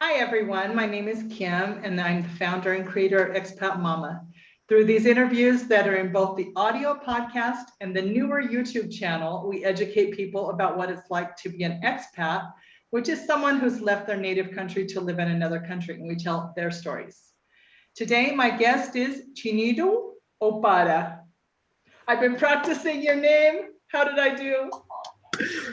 Hi, everyone. My name is Kim, and I'm the founder and creator of Expat Mama. Through these interviews that are in both the audio podcast and the newer YouTube channel, we educate people about what it's like to be an expat, which is someone who's left their native country to live in another country, and we tell their stories. Today, my guest is Chinedu Opara. I've been practicing your name. How did I do?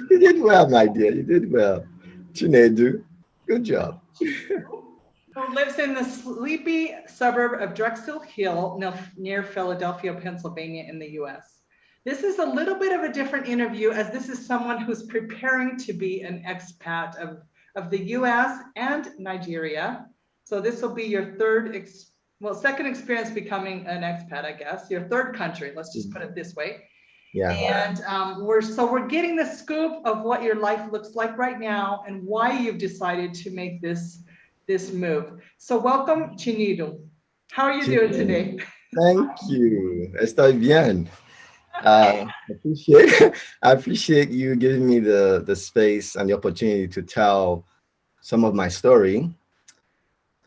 You did well, my dear. You did well. Chinedu, good job. Who lives in the sleepy suburb of Drexel Hill near Philadelphia, Pennsylvania in the US. This is a little bit of a different interview as this is someone who's preparing to be an expat of the US and Nigeria. So this will be your second experience becoming an expat, I guess, your third country, let's just put it this way. Yeah. And we're getting the scoop of what your life looks like right now and why you've decided to make this move. So welcome, Chinedu. How are you doing today? Thank you. Estoy bien. Appreciate I appreciate you giving me the space and the opportunity to tell some of my story.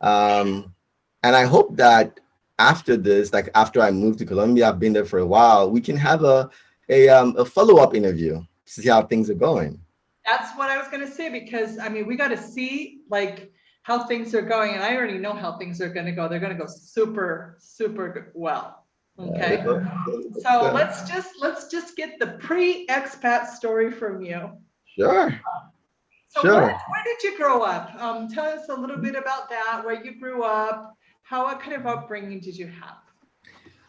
And I hope that after this, like after I moved to Colombia, I've been there for a while, we can have a follow-up interview to see how things are going. That's what I was going to say, because I mean, we got to see like how things are going, and I already know how things are going to go. They're going to go super, super well. Okay. So let's just get the pre-expat story from you. Sure. So Sure. where did you grow up? Tell us a little bit about that, where you grew up, what kind of upbringing did you have?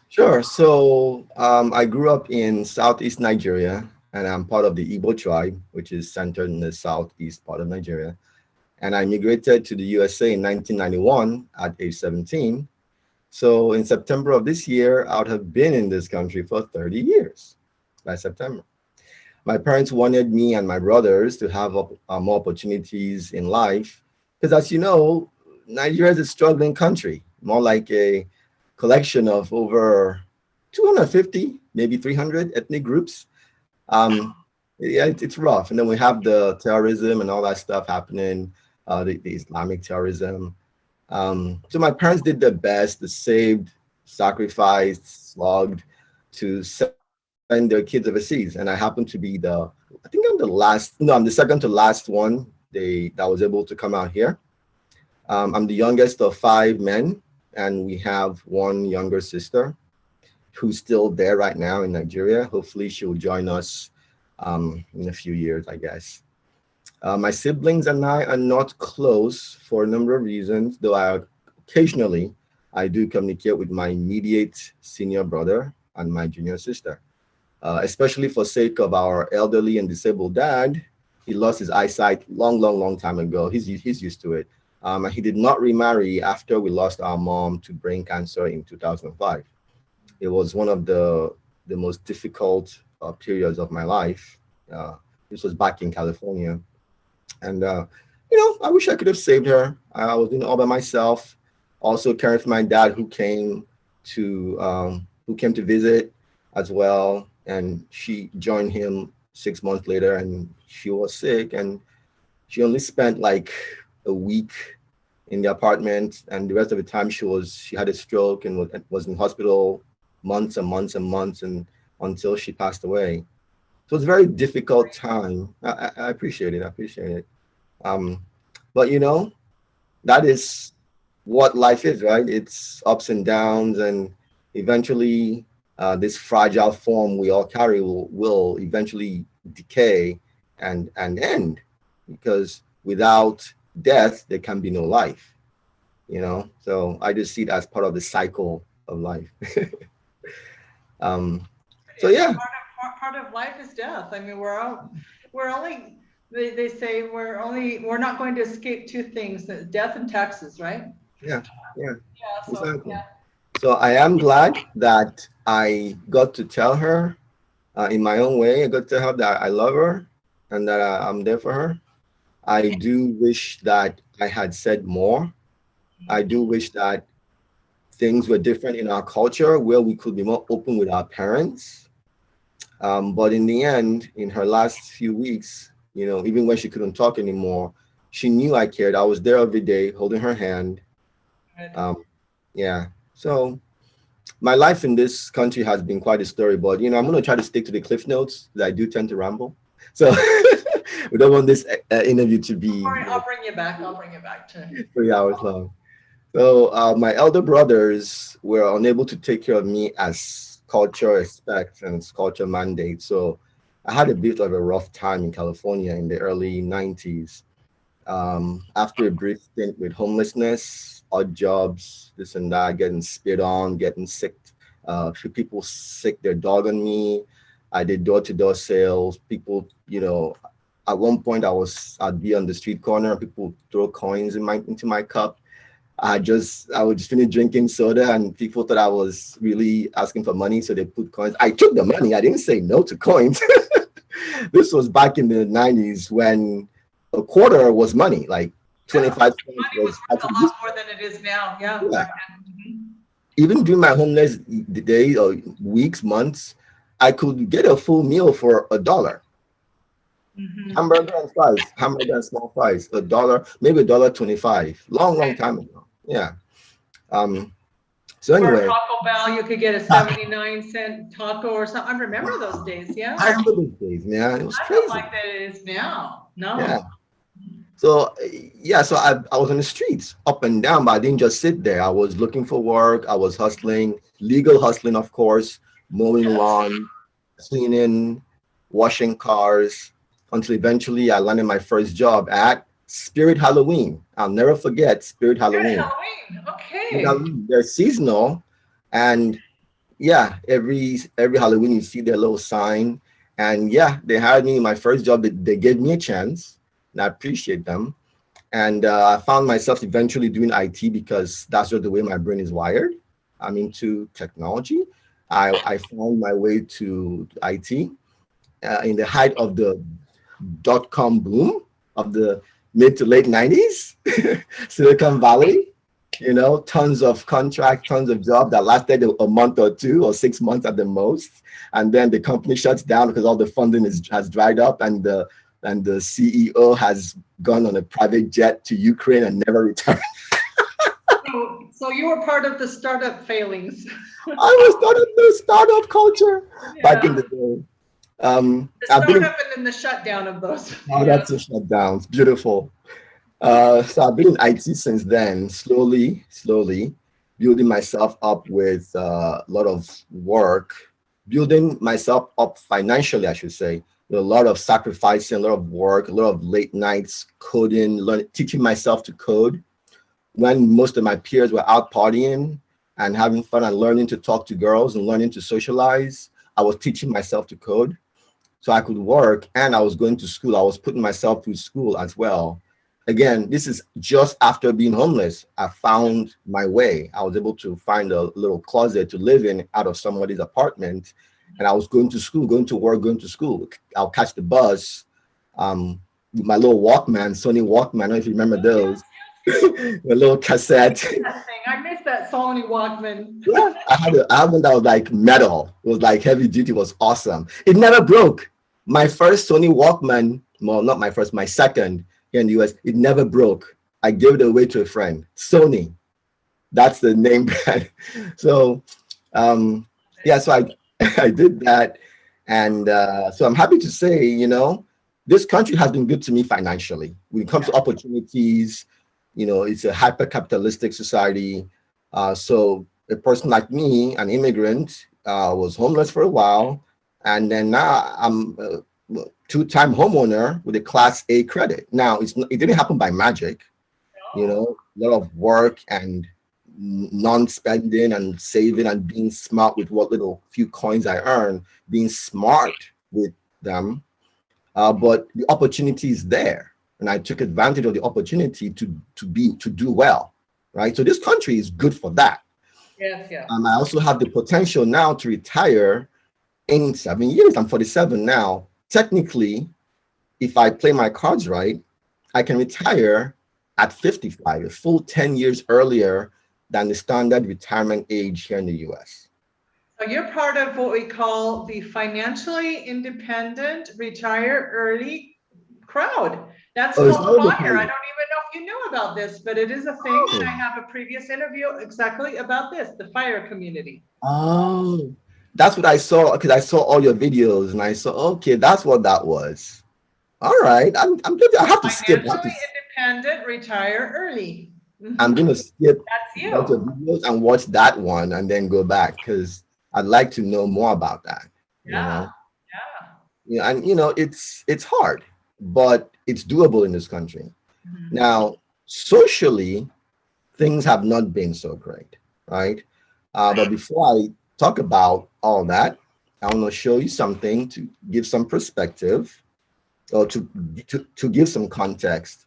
Sure. So I grew up in Southeast Nigeria, and I'm part of the Igbo tribe, which is centered in the southeast part of Nigeria. And I immigrated to the USA in 1991 at age 17. So in September of this year, I would have been in this country for 30 years by September. My parents wanted me and my brothers to have more opportunities in life, because as you know, Nigeria is a struggling country, more like a collection of over 250, maybe 300 ethnic groups. Yeah, it's rough. And then we have the terrorism and all that stuff happening, the Islamic terrorism. So my parents did their best, they saved, sacrificed, slogged to send their kids overseas. And I happen to be I'm the second to last one that was able to come out here. I'm the youngest of 5 men, and we have one younger sister who's still there right now in Nigeria. Hopefully she'll join us in a few years, I guess. My siblings and I are not close for a number of reasons, though occasionally I do communicate with my immediate senior brother and my junior sister, especially for sake of our elderly and disabled dad. He lost his eyesight long time ago. He's used to it. And he did not remarry after we lost our mom to brain cancer in 2005. It was one of the most difficult periods of my life. This was back in California. And, I wish I could have saved her. I was doing it all by myself. Also caring for my dad who came to visit as well. And she joined him 6 months later, and she was sick, and she only spent like a week in the apartment, and the rest of the time she had a stroke and was in hospital months and months and months, and until she passed away. So it's a very difficult time. I appreciate it. But that is what life is, right? It's ups and downs, and eventually this fragile form we all carry will eventually decay and end, because without death there can be no life. So I just see it as part of the cycle of life. So yeah, part of life is death. I mean, they say we're not going to escape 2 things: death and taxes, right? yeah. Yeah. So Exactly. yeah. So I am glad that I got to tell her in my own way. I got to tell her that I love her and that I'm there for her. I do wish that I had said more. I do wish that things were different in our culture, where we could be more open with our parents. But in the end, in her last few weeks, even when she couldn't talk anymore, She knew I cared. I was there every day holding her hand. Good. Yeah. So my life in this country has been quite a story, but I'm going to try to stick to the cliff notes that I do tend to ramble. So we don't want this interview to be I'll bring you back. I'll bring you back to. 3 hours long. So my elder brothers were unable to take care of me as culture expects and culture mandates. So I had a bit of a rough time in California in the early 90s. After a brief stint with homelessness, odd jobs, this and that, getting spit on, getting sick, few people sick their dog on me. I did door-to-door sales. People, at one point I'd be on the street corner and people would throw coins into my cup. I would just finish drinking soda and people thought I was really asking for money, so they put coins. I took the money. I didn't say no to coins. This was back in the 90s when a quarter was money, like 25 cents Money was worth a lot more than it is now. Yeah. Yeah. Even during my homeless days or weeks, months, I could get a full meal for $1. Hamburger and fries, hamburger and small fries, $1, maybe $1.25. Long time ago. Yeah. So Or anyway, Taco Bell, you could get a 79-cent taco or something. I remember those days. Yeah. I remember those days, man. It was I crazy. don't like that it is now. No. Yeah. So so I was on the streets up and down, but I didn't just sit there. I was looking for work. I was hustling, legal hustling, of course, mowing lawn, cleaning, washing cars, until eventually I landed my first job at Spirit Halloween. I'll never forget Spirit Halloween. Halloween. Okay. They're seasonal, and yeah, every Halloween you see their little sign, and yeah, they hired me in my first job. They gave me a chance, and I appreciate them. And I found myself eventually doing IT because that's just the way my brain is wired. I'm into technology. I found my way to IT in the height of the .com boom of the mid to late 90s, Silicon Valley. Tons of contracts, tons of jobs that lasted a month or 2 or 6 months at the most, and then the company shuts down because all the funding has dried up, and the CEO has gone on a private jet to Ukraine and never returned. So you were part of the startup failings. I was part of the startup culture back in the day. The startup and then the shutdown of those. Oh, that's a shutdown. It's beautiful. So I've been in IT since then, slowly building myself up with a lot of work, building myself up financially, I should say. A lot of sacrificing, a lot of work, a lot of late nights coding, teaching myself to code. When most of my peers were out partying and having fun and learning to talk to girls and learning to socialize, I was teaching myself to code so I could work, and I was going to school. I was putting myself through school as well. Again, this is just after being homeless. I found my way. I was able to find a little closet to live in out of somebody's apartment. And I was going to school, going to work, going to school. I'll catch the bus with my little Walkman, Sony Walkman. I don't know if you remember those. The little cassette. I missed that Sony Walkman. Yeah, I had one that was like metal. It was like heavy duty. It was awesome. It never broke. My first Sony Walkman, well, not my first, my second here in the US, it never broke. I gave it away to a friend. Sony. That's the name brand. So, so I did that. And so I'm happy to say, this country has been good to me financially. When it comes to opportunities, it's a hyper-capitalistic society. So a person like me, an immigrant, was homeless for a while. And then now I'm a 2-time homeowner with a Class A credit. Now, it didn't happen by magic. A lot of work and non-spending and saving and being smart with what little few coins I earn, being smart with them. But the opportunity is there. And I took advantage of the opportunity to do well, right? So this country is good for that. Yes, yeah. I also have the potential now to retire in 7 years. I'm 47 now. Technically, if I play my cards right, I can retire at 55, a full 10 years earlier than the standard retirement age here in the US. So you're part of what we call the financially independent, retire early crowd. That's Oh, it's called not fire. I independent. don't even know if you knew about this, but it is a thing. And I Oh. have a previous interview exactly about this, the fire community. Oh, that's what I saw because I saw all your videos and I saw, okay, that's what that was. All right. I'm good. I have to skip. Financially independent, retire early. I'm That's gonna skip bunch of you. videos and watch that one and then go back because I'd like to know more about that, you Yeah, know. yeah. Yeah, and it's hard, but it's doable in this country. Mhm. Now, socially, things have not been so great, right? But before I talk about all that, I want to show you something to give some perspective or to give some context.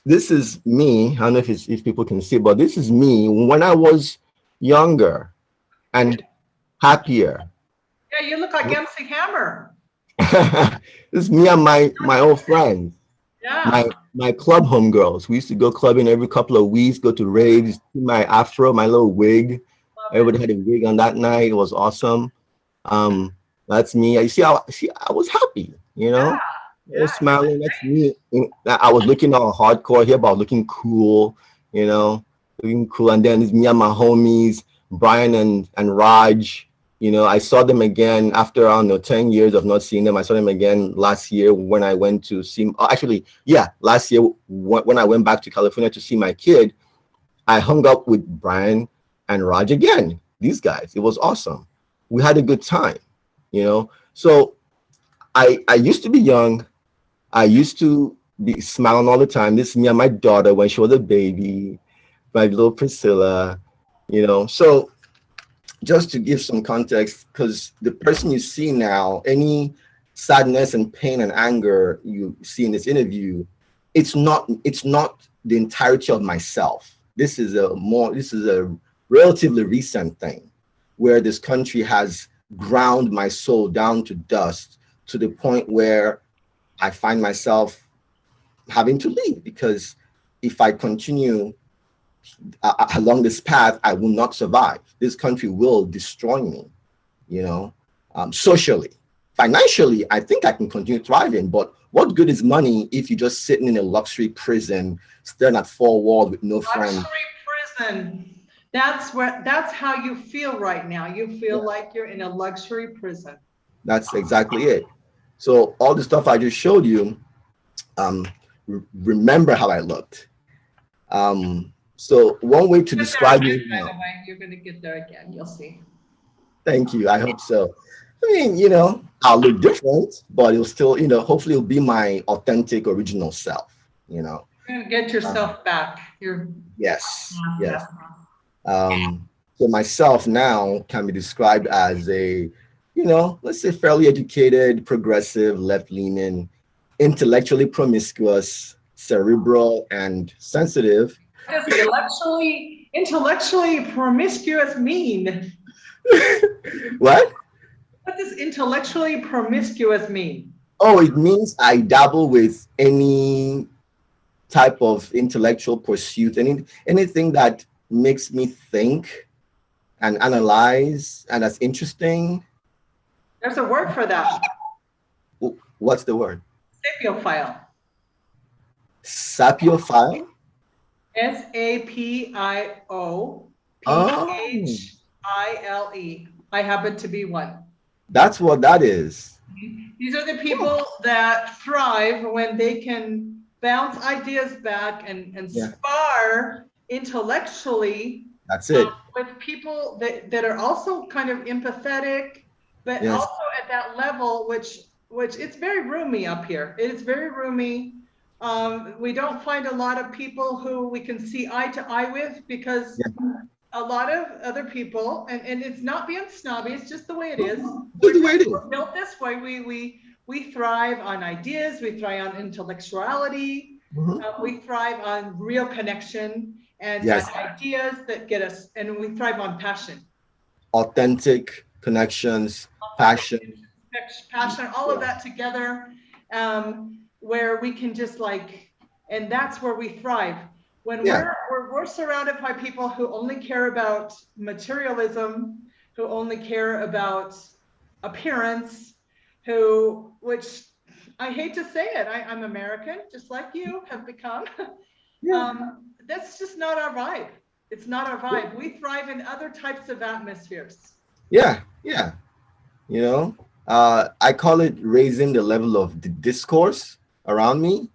This is me. I don't know if people can see, but this is me when I was younger and happier. Yeah, you look like MC Hammer. This is me and my old friends, Yeah, my club homegirls. We used to go clubbing every couple of weeks, go to raves, see my afro, my little wig. love it. Everybody had a wig on that night. It was awesome. Um, that's me. I was happy, Yeah, I was yeah. smiling. That's me. I was looking all hardcore here, but looking cool, looking cool. And then it's me and my homies, Brian and Raj. I saw them again after, I don't know, 10 years of not seeing them. I saw them again last year when I went to see, oh, actually, yeah, last year when I went back to California to see my kid, I hung up with Brian and Raj again. These guys, it was awesome. We had a good time, So I used to be young. I used to be smiling all the time. This is me and my daughter when she was a baby, my little Priscilla, So just to give some context, because the person you see now, any sadness and pain and anger you see in this interview, it's not the entirety of myself. This is a relatively recent thing where this country has ground my soul down to dust to the point where I find myself having to leave because if I continue along this path, I will not survive. This country will destroy me, socially. Financially, I think I can continue thriving, but what good is money if you're just sitting in a luxury prison, staring at four walls with no friends? Luxury prison. That's how you feel right now. You feel Yeah, like you're in a luxury prison. that's exactly it. So all the stuff I just showed you, remember how I looked. So one way to Get there describe again, me by now. the way. You're gonna get there again. You'll see. Thank you. I hope so. I mean, I'll look different, but it'll still, hopefully it'll be my authentic original self. You're gonna get Um, yourself back. You're yes, yes. So myself now can be described as a, let's say fairly educated, progressive, left-leaning, intellectually promiscuous, cerebral, and sensitive. what does intellectually promiscuous mean? What? What does intellectually promiscuous mean? Oh, it means I dabble with any type of intellectual pursuit, anything that makes me think and analyze and that's interesting. There's a word for that. What's the word? Sapiophile. Sapiophile? Oh, Sapiophile. I happen to be one. that's what that is. These are the people that thrive when they can bounce ideas back and Yeah, spar intellectually that's it. with people that are also kind of empathetic, but Yes. also at that level, which it's very roomy up here. It is very roomy. We don't find a lot of people who we can see eye to eye with because Yeah. a lot of other people, and it's not being snobby, it's just the way it is. Just the way it is. We're built this way. We thrive on ideas, we thrive on intellectuality, Mhm. we thrive on real connection and Yes. ideas that get us, and we thrive on passion. Authentic connections, passion. Passion, all of that together, where we can just and that's where we thrive. When Yeah. we're surrounded by people who only care about materialism, who only care about appearance, which I hate to say it, I'm American, just like you have become. Yeah. That's just not our vibe. It's not our vibe. We thrive in other types of atmospheres. Yeah. Yeah. You know, I call it raising the level of the discourse around me.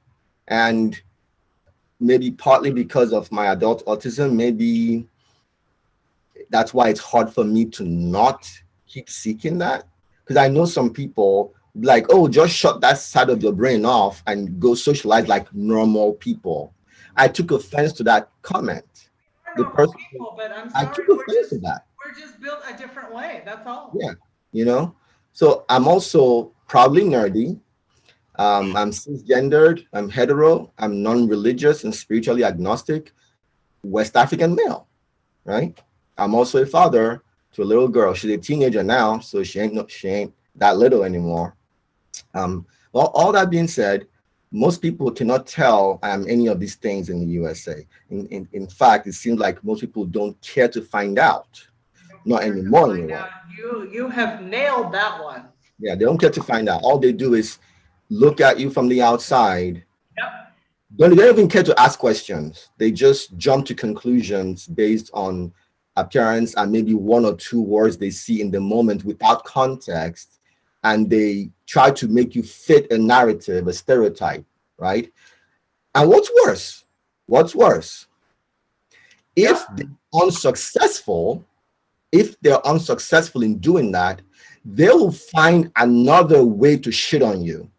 And maybe partly because of my adult autism, maybe that's why it's hard for me to not keep seeking that. Because I know some people like, oh, just shut that side of your brain off and go socialize like normal people. I took offense to that comment. We're The normal person, people, but I'm I sorry, took offense to that. we're just built a different way. That's all. Yeah, you know. So I'm also probably nerdy. I'm cisgendered. I'm hetero. I'm non-religious and spiritually agnostic. West African male, right? I'm also a father to a little girl. She's a teenager now, so she ain't that little anymore. Well, all that being said, most people cannot tell any of these things in the USA. In fact, it seems like most people don't care to find out. Not anymore, anyway. You have nailed that one. Yeah, they don't care to find out. All they do is look at you from the outside. Yep. They don't even care to ask questions. They just jump to conclusions based on appearance and maybe one or two words they see in the moment without context. And they try to make you fit a narrative, a stereotype, right? And what's worse? What's worse? If they're unsuccessful, if they're unsuccessful in doing that, they'll find another way to shit on you,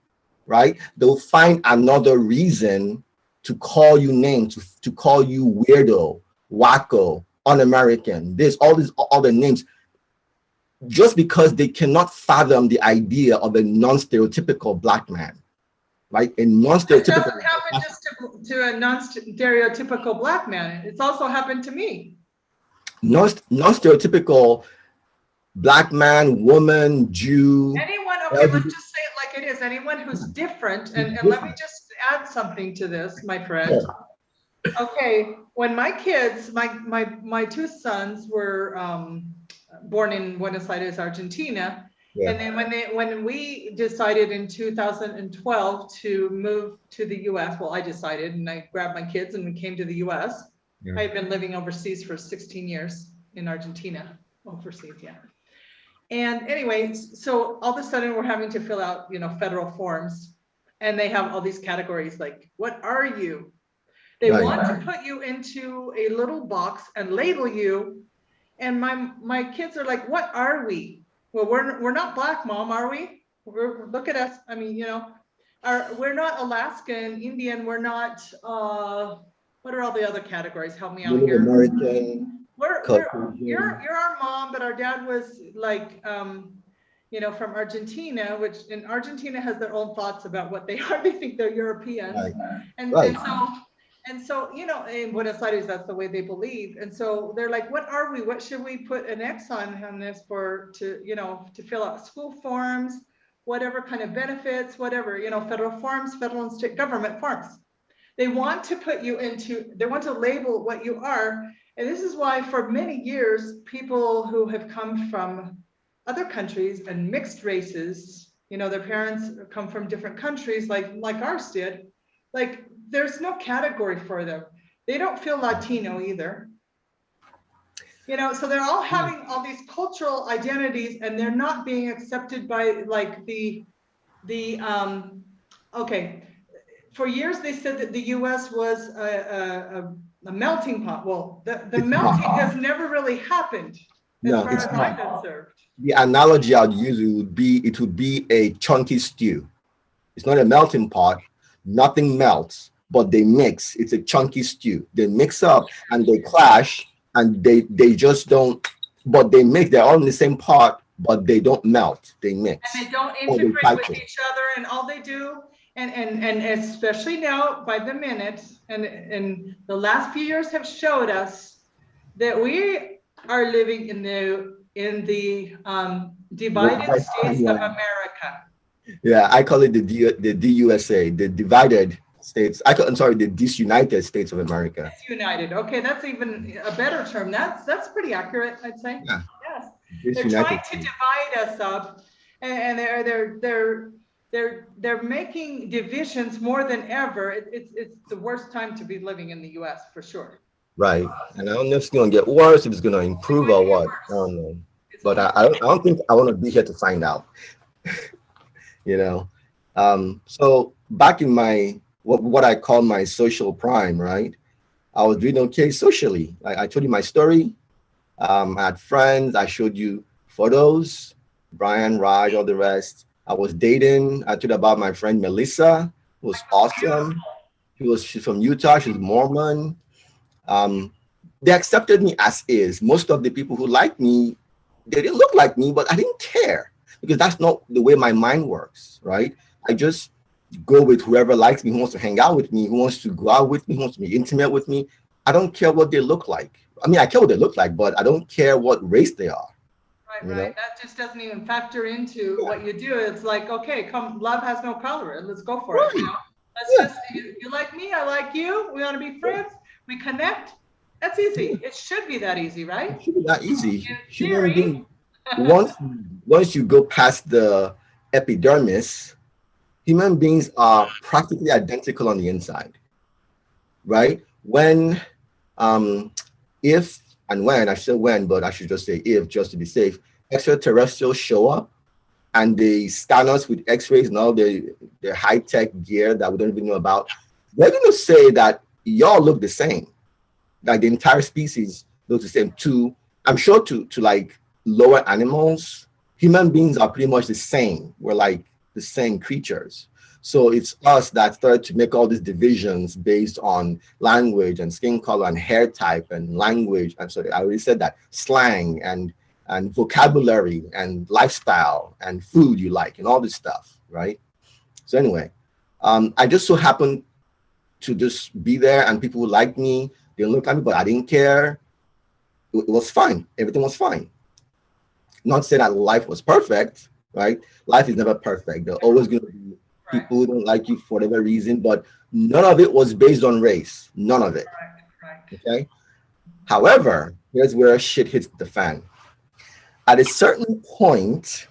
right? They'll find another reason to call you names, to call you weirdo, wacko, un-American, all these other names, just because they cannot fathom the idea of a non-stereotypical black man, right? A non-stereotypical. It doesn't happen just to a non-stereotypical black man. It's also happened to me. Non-stereotypical black man, woman, Jew. Anyone, okay, let's just say it like it is. Anyone who's different, and let me just add something to this, my friend. Yeah. Okay, when my kids, my two sons were born in Buenos Aires, Argentina. Yeah. And then when we decided in 2012 to move to the US, well, I decided and I grabbed my kids and we came to the US. Yeah. I had been living overseas for 16 years in Argentina, overseas, yeah. And anyway, so all of a sudden we're having to fill out, federal forms, and they have all these categories like, what are you? They want to put you into a little box and label you. And my kids are like, what are we? Well, we're not black, Mom, are we? Look at us. I mean, we're not Alaskan, Indian. We're not. What are all the other categories? Help me out here. American. You're our mom, but our dad was like, from Argentina, which in Argentina has their own thoughts about what they are. They think they're Europeans, and so in Buenos Aires, that's the way they believe. And so they're like, what are we? What should we put an X on this for? To fill out school forms, whatever kind of benefits, whatever, federal forms, federal and state government forms. They want to put you they want to label what you are. And this is why for many years, people who have come from other countries and mixed races, their parents come from different countries like ours did, like there's no category for them. They don't feel Latino either. So they're all having all these cultural identities and they're not being accepted by like okay. For years, they said that the U.S. was a melting pot. Well, the melting has never really happened as far as I'm concerned. The analogy I'd use would be a chunky stew. It's not a melting pot. Nothing melts, but they mix. It's a chunky stew. They mix up and they clash and they just don't, but they mix. They're all in the same pot, but they don't melt. They mix. And they don't integrate with each other, and all they do. And especially now by the minute, and the last few years have showed us that we are living in the divided states of America. Yeah, I call it the DUSA, the divided states. I'm sorry, the disunited states of America. Disunited. Okay, that's even a better term. That's pretty accurate, I'd say. Yeah. Yes. They're trying to divide us up, and they're they're making divisions more than ever. It's the worst time to be living in the US for sure. Right. And I don't know if it's going to get worse, if it's going to improve or what. I don't know. But I don't think I want to be here to find out. You know. So back in my what I call my social prime, right? I was doing okay socially. I told you my story. I had friends. I showed you photos. Brian, Raj, all the rest. I was dating. I told you about my friend Melissa, who was awesome. She's from Utah. She's Mormon. They accepted me as is. Most of the people who liked me, they didn't look like me, but I didn't care because that's not the way my mind works, right? I just go with whoever likes me, who wants to hang out with me, who wants to go out with me, who wants to be intimate with me. I don't care what they look like. I mean, I care what they look like, but I don't care what race they are. Right, right. That just doesn't even factor into what you do. It's like, okay, come, love has no color. Let's go for it. You know? Let's just, you like me, I like you. We want to be friends. We connect. That's easy. It should be that easy, right? It should be that easy. Once you go past the epidermis, human beings are practically identical on the inside, right? When, if and when, I said when, but I should just say if, just to be safe, extraterrestrials show up and they scan us with x-rays and all their high-tech gear that we don't even know about, they're going to say that y'all look the same. Like the entire species looks the same. I'm sure to like lower animals, human beings are pretty much the same. We're like the same creatures. So it's us that started to make all these divisions based on language and skin color and hair type and language. I'm sorry, I already said that. Slang and vocabulary and lifestyle and food you like and all this stuff, right? So anyway, I just so happened to just be there and people who liked me, they looked at me, but I didn't care. It was fine. Everything was fine. Not saying that life was perfect, right? Life is never perfect. There are always going to be people who don't like you for whatever reason, but none of it was based on race. None of it. Okay. However, here's where shit hits the fan. At a certain point,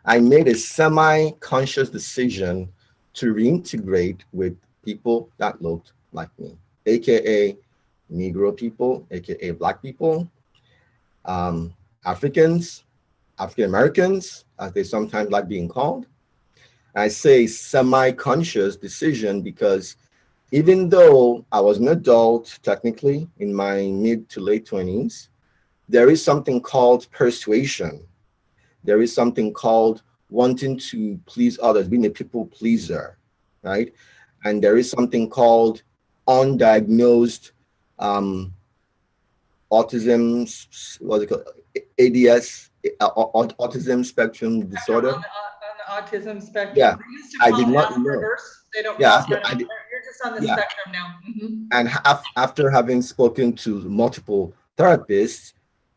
I made a semi-conscious decision to reintegrate with people that looked like me, aka Negro people, aka Black people, Africans, African Americans, as they sometimes like being called. I say semi-conscious decision because even though I was an adult, technically in my mid to late 20s, there is something called persuasion. There is something called wanting to please others, being a people pleaser, right? And there is something called undiagnosed autism, what's it called? ADS, autism spectrum disorder. On the autism spectrum. Yeah, I did not know. They don't yeah, you're just on the spectrum now. Mm-hmm. And after having spoken to multiple therapists,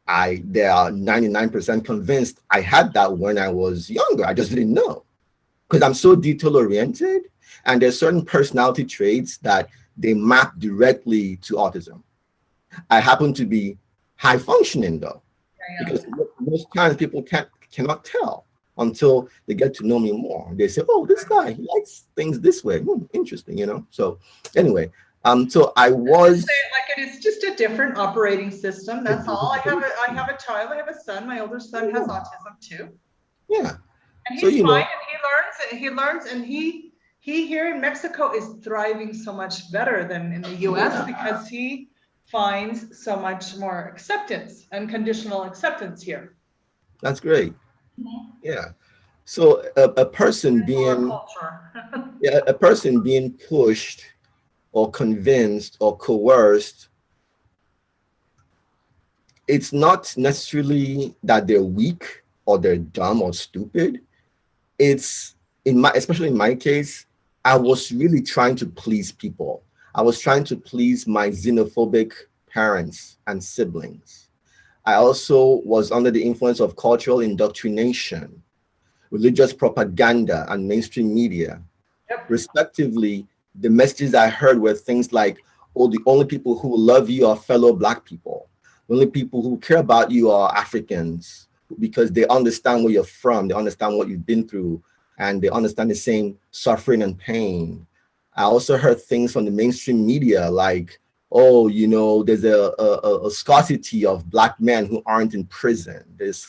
they are 99% convinced I had that when I was younger. I just didn't know because I'm so detail oriented, and there's certain personality traits that they map directly to autism. I happen to be high functioning though, because most times people cannot tell until they get to know me more. They say, "Oh, this guy, he likes things this way. Interesting," you know. So anyway, so I was like it is just a different operating system. That's all. I have a child. I have a son. My older son has autism too. Yeah, and he's fine, and he learns, and he here in Mexico is thriving so much better than in the U.S. because he finds so much more acceptance, unconditional acceptance here. That's great. Mm-hmm. Yeah. So a person being a person being pushed or convinced or coerced, it's not necessarily that they're weak or they're dumb or stupid. It's especially in my case, I was really trying to please people. I was trying to please my xenophobic parents and siblings. I also was under the influence of cultural indoctrination, religious propaganda, and mainstream media. Respectively, the messages I heard were things like, oh, the only people who love you are fellow Black people. The only people who care about you are Africans because they understand where you're from. They understand what you've been through. and they understand the same suffering and pain. I also heard things from the mainstream media like, oh, you know, there's a scarcity of Black men who aren't in prison. There's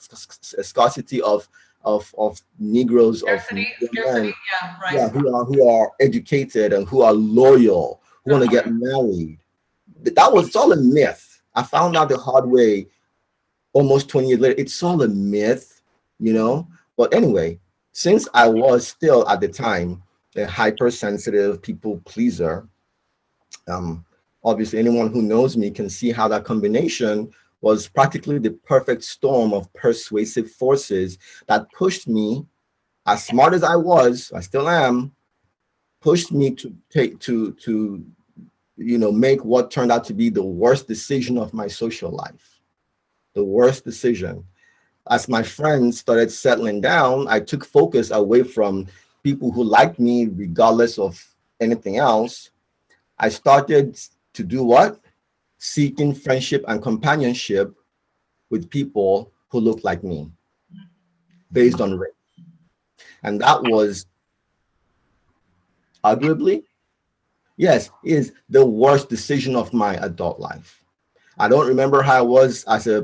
a scarcity of Negroes, of men, Scarcity, yeah, yeah, right. who are educated and who are loyal, who want to get married. That was, it's all a myth. I found out the hard way almost 20 years later. It's all a myth, you know. But anyway, since I was still at the time a hypersensitive people pleaser, um, obviously anyone who knows me can see how that combination was practically the perfect storm of persuasive forces that pushed me, as smart as I still am, pushed me to take to you know, make what turned out to be the worst decision of my social life. The worst decision. As my friends started settling down, I took focus away from people who liked me regardless of anything else. I started to do what? Seeking friendship and companionship with people who looked like me based on race. And that was arguably, yes, is the worst decision of my adult life. I don't remember how I was as a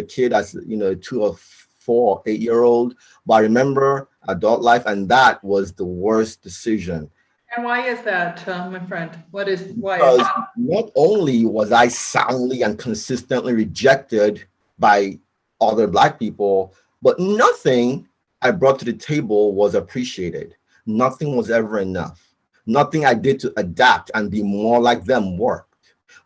kid, as you know, 2 or 4 or 8 year old, but I remember adult life, and that was the worst decision. And why is that, my friend? Why is Because that? not only was I soundly and consistently rejected by other Black people, but nothing I brought to the table was appreciated. Nothing was ever enough. Nothing I did to adapt and be more like them worked.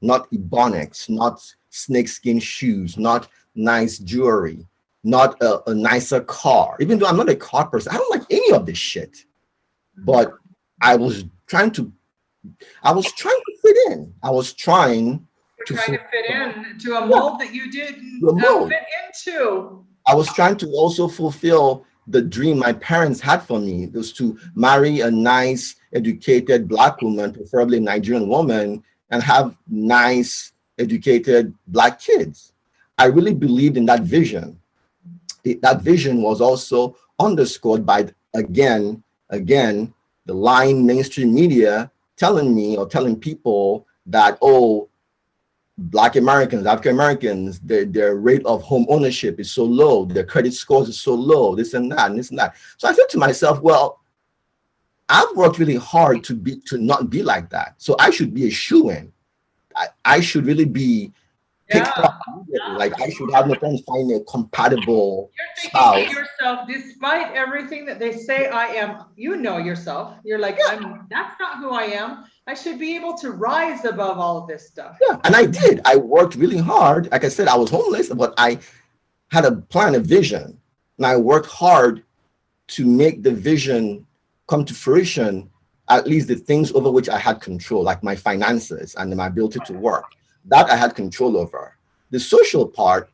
Not ebonics, not snakeskin shoes, not nice jewelry, not a nicer car. Even though I'm not a car person, I don't like any of this shit. But I was trying to fit in. I was trying You're to trying fit to fit in to a mold that you didn't the mold. fit into. I was trying to also fulfill the dream my parents had for me. It was to marry a nice, educated Black woman, preferably a Nigerian woman, and have nice, educated Black kids. I really believed in that vision. That vision was also underscored by, again, the lying mainstream media telling me or telling people that, oh, Black Americans, African Americans, their rate of home ownership is so low, their credit scores is so low, this and that, and this and that. So I said to myself, well, I've worked really hard to not be like that. So I should be a shoo-in. I should really be picked Yeah. up. Like I should have no problem finding a compatible You're thinking spouse. to yourself, despite everything that they say I am, you know yourself. You're like, that's not who I am. I should be able to rise above all of this stuff. Yeah, and I did. I worked really hard. Like I said, I was homeless, but I had a plan, a vision, and I worked hard to make the vision come to fruition, at least the things over which I had control, like my finances and my ability to work. That I had control over. The social part,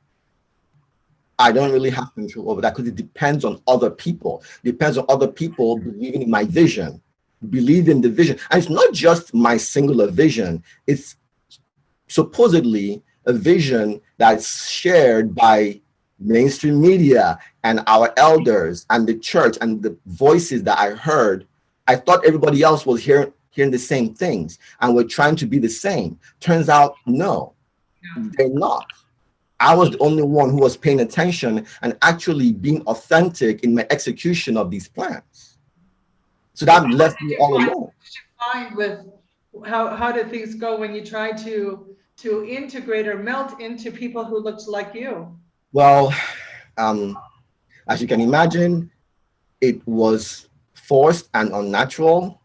I don't really have control over that because it depends on other people. It depends on other people believing in my vision, believe in the vision. And it's not just my singular vision. It's supposedly a vision that's shared by mainstream media and our elders and the church and the voices that I heard. I thought everybody else was hearing the same things and we're trying to be the same. Turns out, no, they're not. I was the only one who was paying attention and actually being authentic in my execution of these plans. So that left me all alone. What did you find with how did things go when you tried to integrate or melt into people who looked like you? Well, as you can imagine, it was forced and unnatural,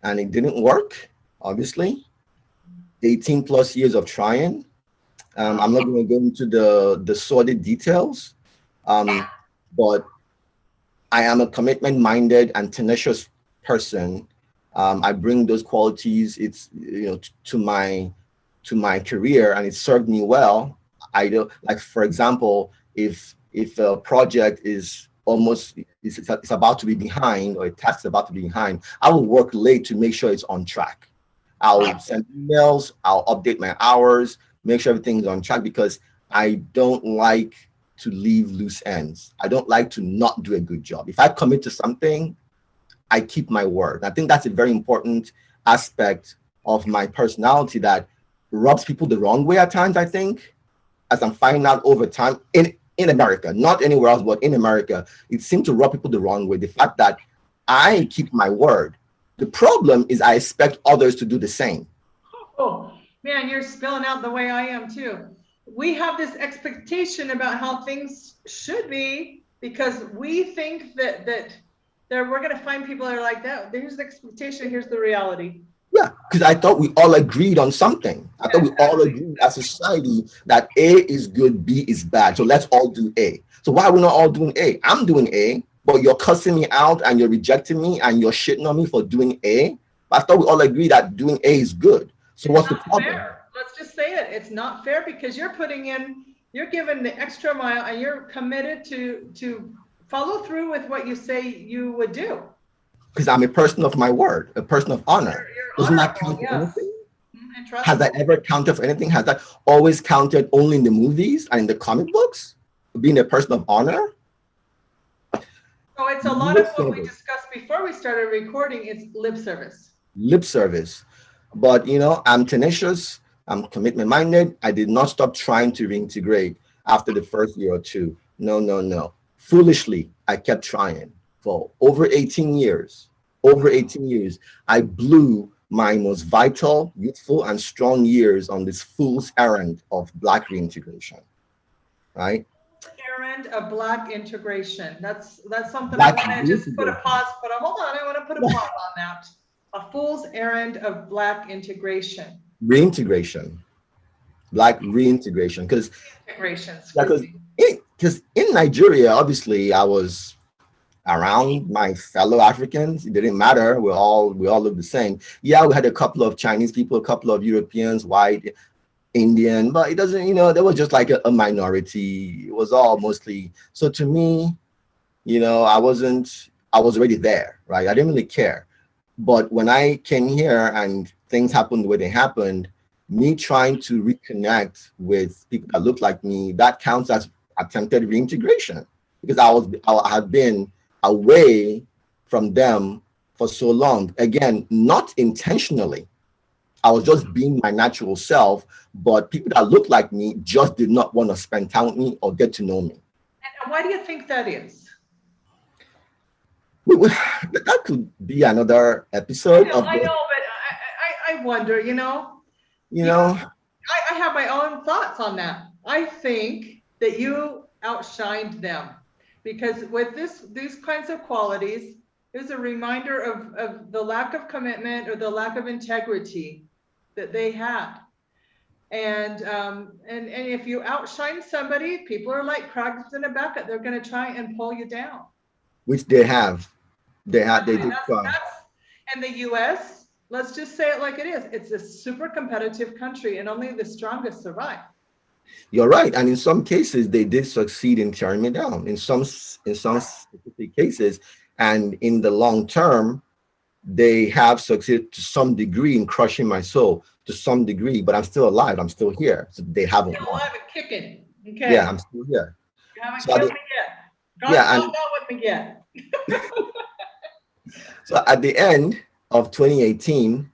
and it didn't work, obviously. 18 plus years of trying. I'm not going to go into the sordid details, but I am a commitment-minded and tenacious person. I bring those qualities, to my career, and it served me well. I do, like, for example, if a project is it's about to be behind, or a task is about to be behind, I will work late to make sure it's on track. I'll send emails, I'll update my hours, make sure everything's on track, because I don't like to leave loose ends. I don't like to not do a good job. If I commit to something, I keep my word. I think that's a very important aspect of my personality that rubs people the wrong way at times, I think, as I'm finding out over time in America, not anywhere else, but in America, it seems to rub people the wrong way. The fact that I keep my word. The problem is I expect others to do the same. Oh, man, you're spilling out the way I am too. We have this expectation about how things should be because we think that we're going to find people that are like that. Here's the expectation, here's the reality. Yeah, because I thought we all agreed on something. I thought we all agreed as a society that A is good, B is bad. So let's all do A. So why are we not all doing A? I'm doing A, but you're cussing me out and you're rejecting me and you're shitting on me for doing A. But I thought we all agreed that doing A is good. So what's the problem? Fair. Let's just say it. It's not fair because you're giving the extra mile and you're committed to follow through with what you say you would do. Because I'm a person of my word, a person of honor. Doesn't that count for anything? Has that ever counted for anything? Has that always counted only in the movies and in the comic books? Being a person of honor? So it's a lot of what we discussed before we started recording. It's lip service. Lip service. But, I'm tenacious. I'm commitment minded. I did not stop trying to reintegrate after the first year or two. No. Foolishly, I kept trying. For over 18 years, I blew my most vital, youthful, and strong years on this fool's errand of Black reintegration, right? Errand of Black integration. That's something I want to just put a pause, but hold on, I want to put a pause on that. A fool's errand of Black integration. Reintegration. Black reintegration. Because in Nigeria, obviously, I was around my fellow Africans. It didn't matter. We all look the same. Yeah, we had a couple of Chinese people, a couple of Europeans, white, Indian, but it doesn't, there was just like a minority. It was all mostly. So to me, I was already there, right? I didn't really care. But when I came here and things happened the way they happened, me trying to reconnect with people that look like me, that counts as attempted reintegration because I had been away from them for so long. Again, not intentionally. I was just being my natural self, but people that look like me just did not want to spend time with me or get to know me. And why do you think that is? That could be another episode. I know, but I wonder, I have my own thoughts on that. I think that you outshined them. Because with these kinds of qualities, it's a reminder of the lack of commitment or the lack of integrity that they had. And if you outshine somebody, people are like crabs in a bucket. They're going to try and pull you down. Which they have. They did try. And the U.S., let's just say it like it is. It's a super competitive country and only the strongest survive. You're right, and in some cases they did succeed in tearing me down. In some specific cases, and in the long term, they have succeeded to some degree in crushing my soul to some degree. But I'm still alive. I'm still here. So they haven't won. Alive and kicking. Okay. Yeah, I'm still here. You haven't killed me yet. God's not with me yet. So at the end of 2018,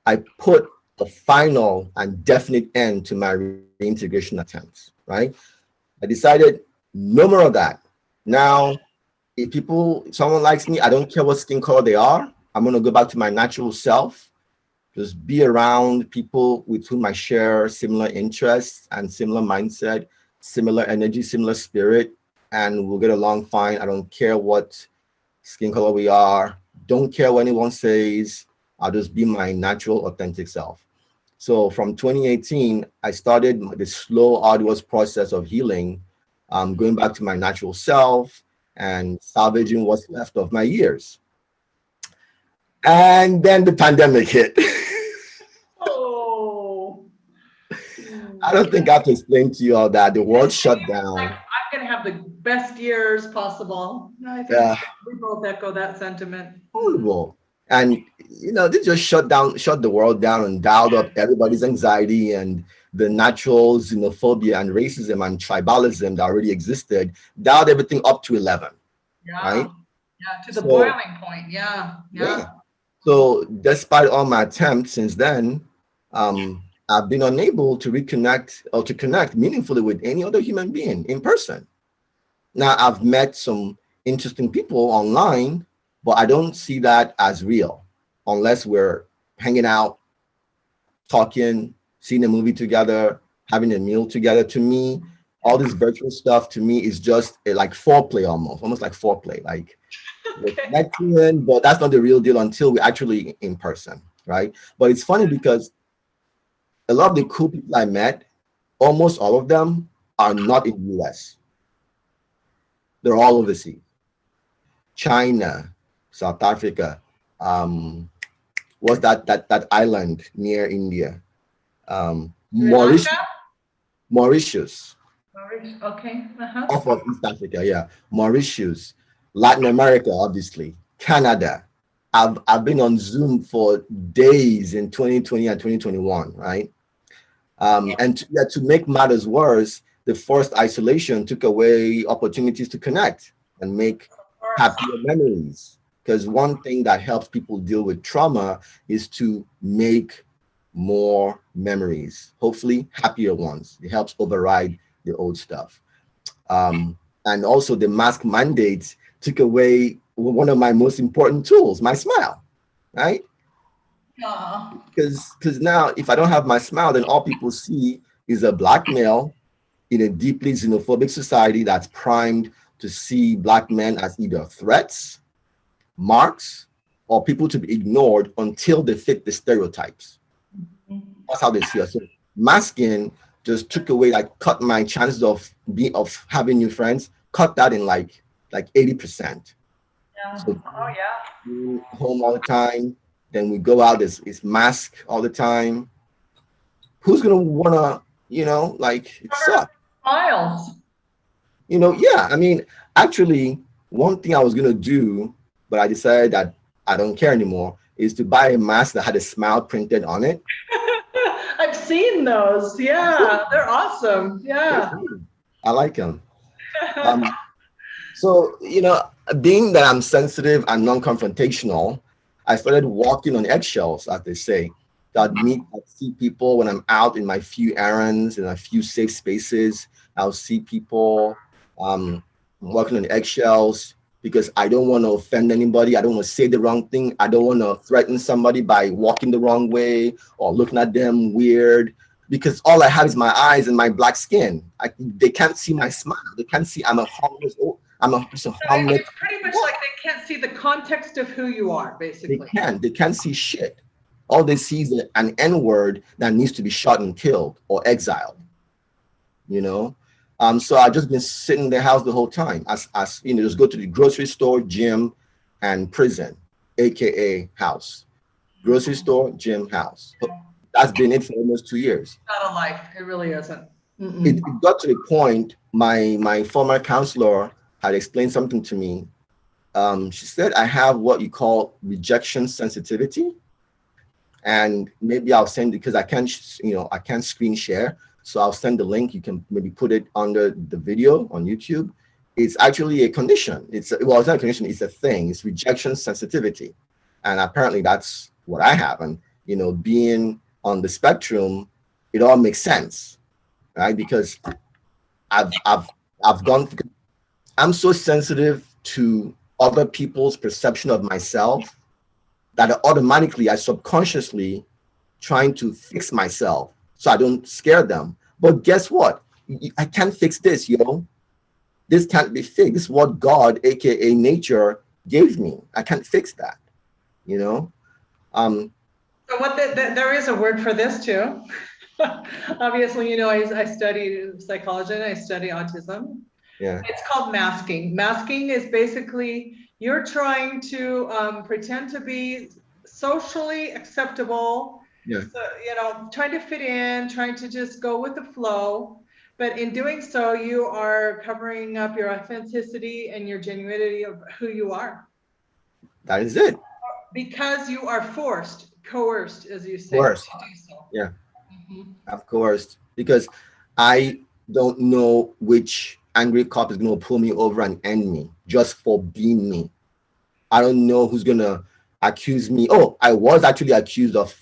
I put a final and definite end to my reintegration attempts, right? I decided no more of that. Now, if someone likes me, I don't care what skin color they are. I'm going to go back to my natural self, just be around people with whom I share similar interests and similar mindset, similar energy, similar spirit, and we'll get along fine. I don't care what skin color we are. Don't care what anyone says. I'll just be my natural, authentic self. So from 2018, I started the slow, arduous process of healing, going back to my natural self and salvaging what's left of my years. And then the pandemic hit. Oh. I don't think I have to explain to you all that. The world shut down. I'm going to have the best years possible. I think we both echo that sentiment. Horrible. And, they just shut the world down and dialed up everybody's anxiety and the natural xenophobia and racism and tribalism that already existed, dialed everything up to 11, right? Yeah, to the So boiling point. Yeah, yeah. yeah. So despite all my attempts since then, I've been unable to reconnect or to connect meaningfully with any other human being in person. Now I've met some interesting people online, but I don't see that as real unless we're hanging out, talking, seeing a movie together, having a meal together. To me, all this virtual stuff to me is just like foreplay, almost like foreplay. Like we're Okay. connecting, but that's not the real deal until we're actually in person, right? But it's funny because a lot of the cool people I met, almost all of them are not in the US. They're all overseas. China, South Africa, um, what's that island near India? Sri Lanka? Mauritius, Okay. Uh-huh. off of East Africa, yeah. Mauritius, Latin America, obviously, Canada. I've been on Zoom for days in 2020 and 2021, right? And to make matters worse, the forced isolation took away opportunities to connect and make Of course. happier memories. Because one thing that helps people deal with trauma is to make more memories, hopefully happier ones. It helps override the old stuff. And also, the mask mandates took away one of my most important tools, my smile, right? Yeah. Because now, if I don't have my smile, then all people see is a black male in a deeply xenophobic society that's primed to see black men as either threats, marks, or people to be ignored until they fit the stereotypes. That's how they see us. So masking just took away, like, cut my chances of having new friends, cut that in like 80%. Yeah. So Oh, yeah. being home all the time, then we go out, it's mask all the time. Who's gonna wanna, like, it Covered sucks. smiles. Yeah, I mean, actually, one thing I was gonna do, but I decided that I don't care anymore, is to buy a mask that had a smile printed on it. I've seen those. Yeah, they're awesome. They're Yeah. fun. I like them. Um, so, being that I'm sensitive and non-confrontational, I started walking on eggshells, as they say. I'd see people when I'm out in my few errands, in a few safe spaces. I'll see people walking on eggshells because I don't want to offend anybody. I don't want to say the wrong thing. I don't want to threaten somebody by walking the wrong way or looking at them weird, because all I have is my eyes and my black skin. They can't see my smile. They can't see I'm a harmless. Just a So harmless. it's pretty much like they can't see the context of who you are, They basically. can't. They can't see shit. All they see is an N word that needs to be shot and killed or exiled. You know. So I've just been sitting in the house the whole time. As just go to the grocery store, gym, and prison, aka house. Grocery store, gym, house. That's been it for almost 2 years. Not a life. It really isn't. It got to the point, my former counselor had explained something to me. She said I have what you call rejection sensitivity, and maybe I'll send, because I can't screen share, so I'll send the link. You can maybe put it under the video on YouTube. It's actually a condition. It's not a condition. It's a thing. It's rejection sensitivity, and apparently that's what I have. And being on the spectrum, it all makes sense, right? Because I've gone. I'm so sensitive to other people's perception of myself that automatically, I subconsciously trying to fix myself so I don't scare them. But guess what? I can't fix this, This can't be fixed. This is what God, aka nature, gave me. I can't fix that, So there is a word for this too. Obviously, I study psychology and I study autism. Yeah. It's called masking. Masking is basically you're trying to pretend to be socially acceptable. Yeah. So, trying to fit in, trying to just go with the flow. But in doing so, you are covering up your authenticity and your genuinity of who you are. That is it. Because you are coerced, as you say, to Course. do so. Yeah. Mhm. Of course. Because I don't know which angry cop is going to pull me over and end me just for being me. I don't know who's gonna accuse me. Oh, I was actually accused of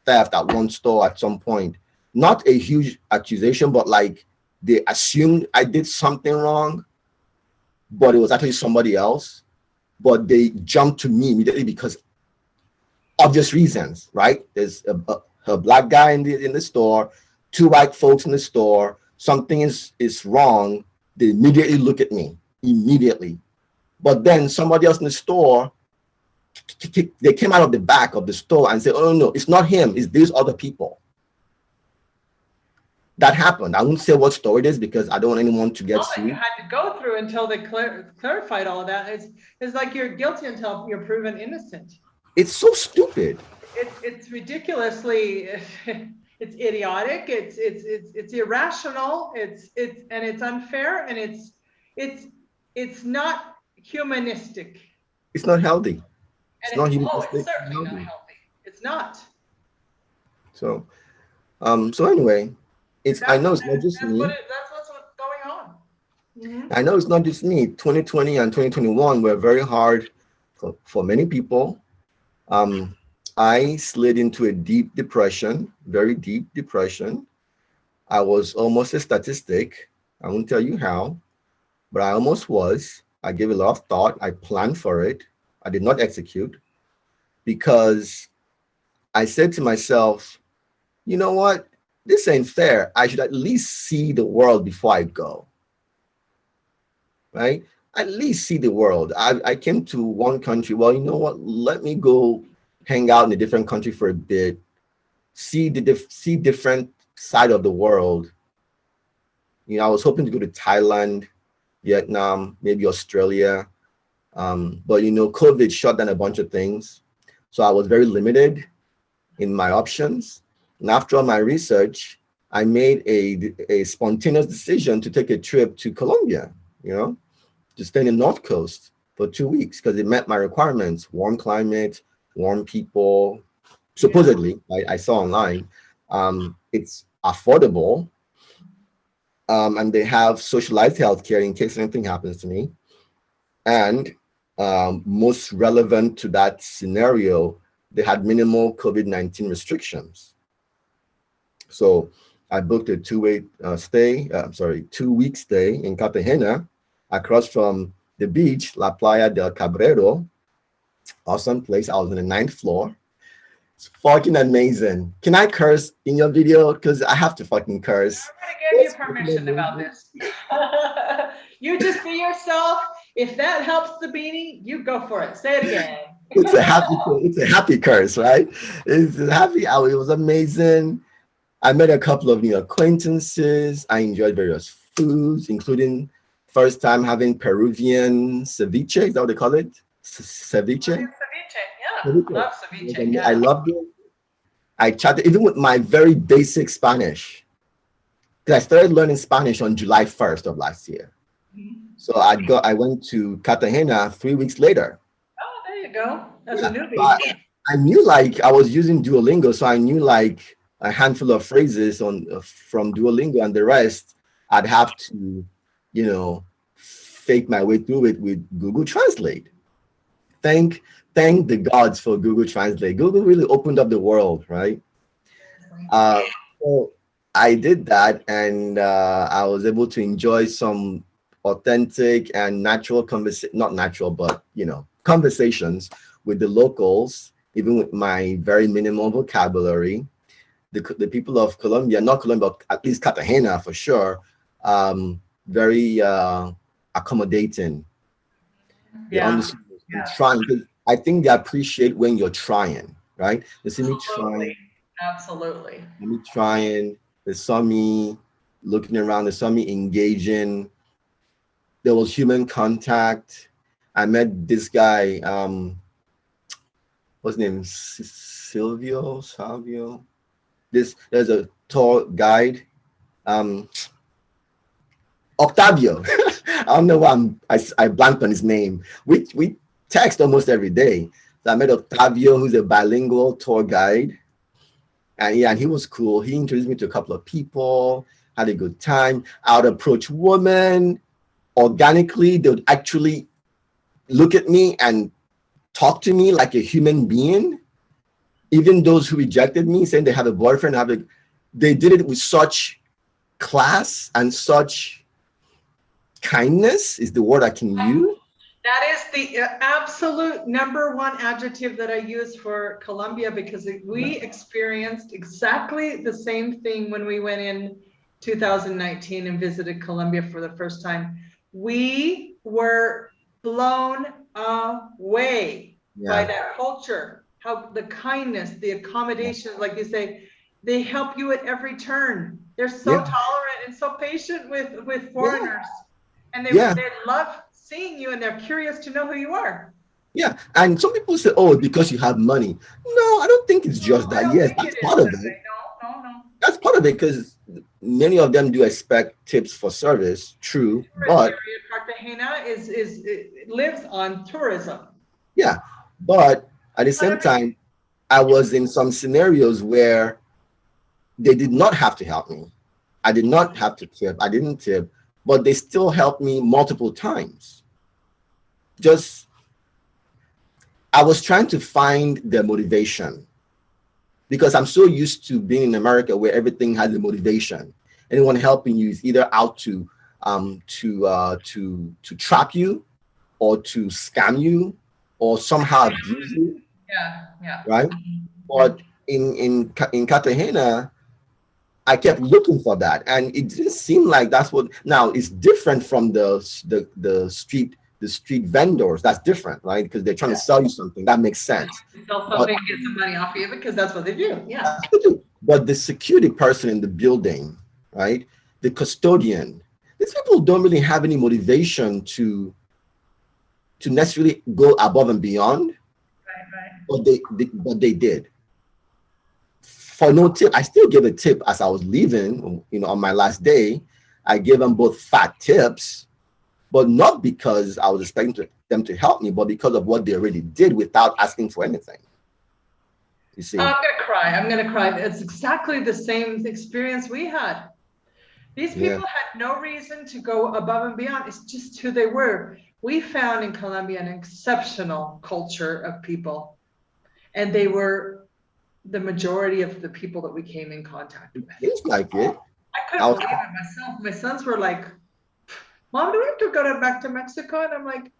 theft at one store at some point. Not a huge accusation, but like they assumed I did something wrong, but it was actually somebody else. But they jumped to me immediately because obvious reasons, right? There's a black guy in the store, two white folks in the store. Something is wrong. They immediately look at me immediately. But then somebody else in the store, they came out of the back of the store and said, "Oh no, it's not him. It's these other people." That happened. I won't say what store it is because I don't want anyone to get sued. You had to go through until they clarified all of that. It's like you're guilty until you're proven innocent. It's so stupid. It's ridiculously, it's idiotic. It's irrational. It's unfair, and it's not humanistic. It's not healthy. It's not humanistic. It's certainly not healthy. It's not. So anyway. I know it's not just me. That's what's going on. Mm-hmm. I know it's not just me. 2020 and 2021 were very hard for many people. I slid into a deep depression, very deep depression. I was almost a statistic. I won't tell you how, but I almost was. I gave a lot of thought. I planned for it. I did not execute because I said to myself, you know what? This ain't fair. I should at least see the world before I go, right? At least see the world. I came to one country. Well, you know what? Let me go hang out in a different country for a bit, see different side of the world. You know, I was hoping to go to Thailand, Vietnam, maybe Australia. But, you know, COVID shut down a bunch of things. So I was very limited in my options. And after all my research, I made a spontaneous decision to take a trip to Colombia, you know, to stay in the North Coast for 2 weeks because it met my requirements. Warm climate, warm people, supposedly, I saw online. It's affordable. And they have socialized healthcare in case anything happens to me. And most relevant to that scenario, they had minimal COVID-19 restrictions. So I booked a 2 week stay in Cartagena across from the beach, La Playa del Cabrero. Awesome place. I was on the 9th floor. It's fucking amazing. Can I curse in your video? Because I have to fucking curse. I'm gonna give you permission about this. You just be yourself. If that helps the beanie, you go for it. Say it again. It's a happy curse, right? It's a happy hour. It was amazing. I met a couple of new acquaintances. I enjoyed various foods, including first time having Peruvian ceviche. Is that what they call it? Ceviche? Ceviche, yeah. Love ceviche. Yeah. I loved it. I chatted even with my very basic Spanish. Because I started learning Spanish on July 1st of last year. Mm-hmm. So I went to Cartagena 3 weeks later. Oh, there you go. That's a newbie. I knew I was using Duolingo, so I knew a handful of phrases from Duolingo, and the rest I'd have to, you know, fake my way through it with Google Translate. Thank the gods for Google Translate. Google really opened up the world, right? So I did that, and I was able to enjoy some authentic and natural conversations with the locals, even with my very minimal vocabulary. The people of Colombia, not Colombia, but at least Cartagena for sure, very accommodating. They understand you're trying. I think they appreciate when you're trying, right? They see me trying. Absolutely. Me trying. They saw me looking around. They saw me engaging. There was human contact. I met this guy. What's his name? Salvio. There's a tour guide, Octavio. I don't know why I blanked on his name. We text almost every day. So I met Octavio, who's a bilingual tour guide, and he was cool. He introduced me to a couple of people. Had a good time. I would approach women organically. They would actually look at me and talk to me like a human being. Even those who rejected me, saying they have a boyfriend, they did it with such class and such kindness is the word I can use. That is the absolute number one adjective that I use for Colombia, because we experienced exactly the same thing when we went in 2019 and visited Colombia for the first time. We were blown away by that culture, how the kindness, the accommodation, like you say, they help you at every turn. They're so tolerant and so patient with foreigners, and they love seeing you, and they're curious to know who you are. Yeah, and some people say, "Oh, because you have money." No, I don't think it's just that. Yes, that's part of it. No. That's part of it, because many of them do expect tips for service. True, but Cartagena lives on tourism. Yeah, but at the same time, I was in some scenarios where they did not have to help me. I did not have to tip. I didn't tip, but they still helped me multiple times. I was trying to find their motivation, because I'm so used to being in America where everything has a motivation. Anyone helping you is either out to trap you, or to scam you, or somehow abuse you. Yeah. Right. But in Cartagena, I kept looking for that, and it didn't seem like that's what. Now it's different from the street vendors. That's different, right? Because they're trying to sell you something. That makes sense. Sell something, get some money off you, because that's what they do. Yeah. But the security person in the building, right? The custodian. These people don't really have any motivation to necessarily go above and beyond. Right. But they did. For no tip, I still gave a tip as I was leaving, on my last day. I gave them both fat tips, but not because I was expecting them to help me, but because of what they already did without asking for anything. You see? I'm gonna cry. It's exactly the same experience we had. These people had no reason to go above and beyond. It's just who they were. We found in Colombia an exceptional culture of people, and they were the majority of the people that we came in contact with. It seems like it. I couldn't believe it myself. My sons were like, "Mom, do we have to go back to Mexico?" And I'm like,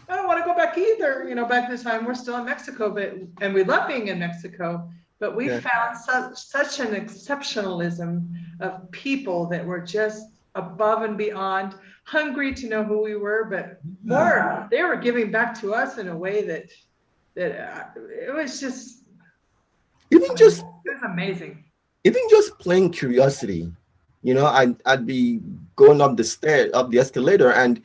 "I don't want to go back either." Back this time we're still in Mexico, and we love being in Mexico. But we found such an exceptionalism of people that were just above and beyond, hungry to know who we were, but more, they were giving back to us in a way that it was just it was amazing. Even just plain curiosity, I'd be going up the escalator, and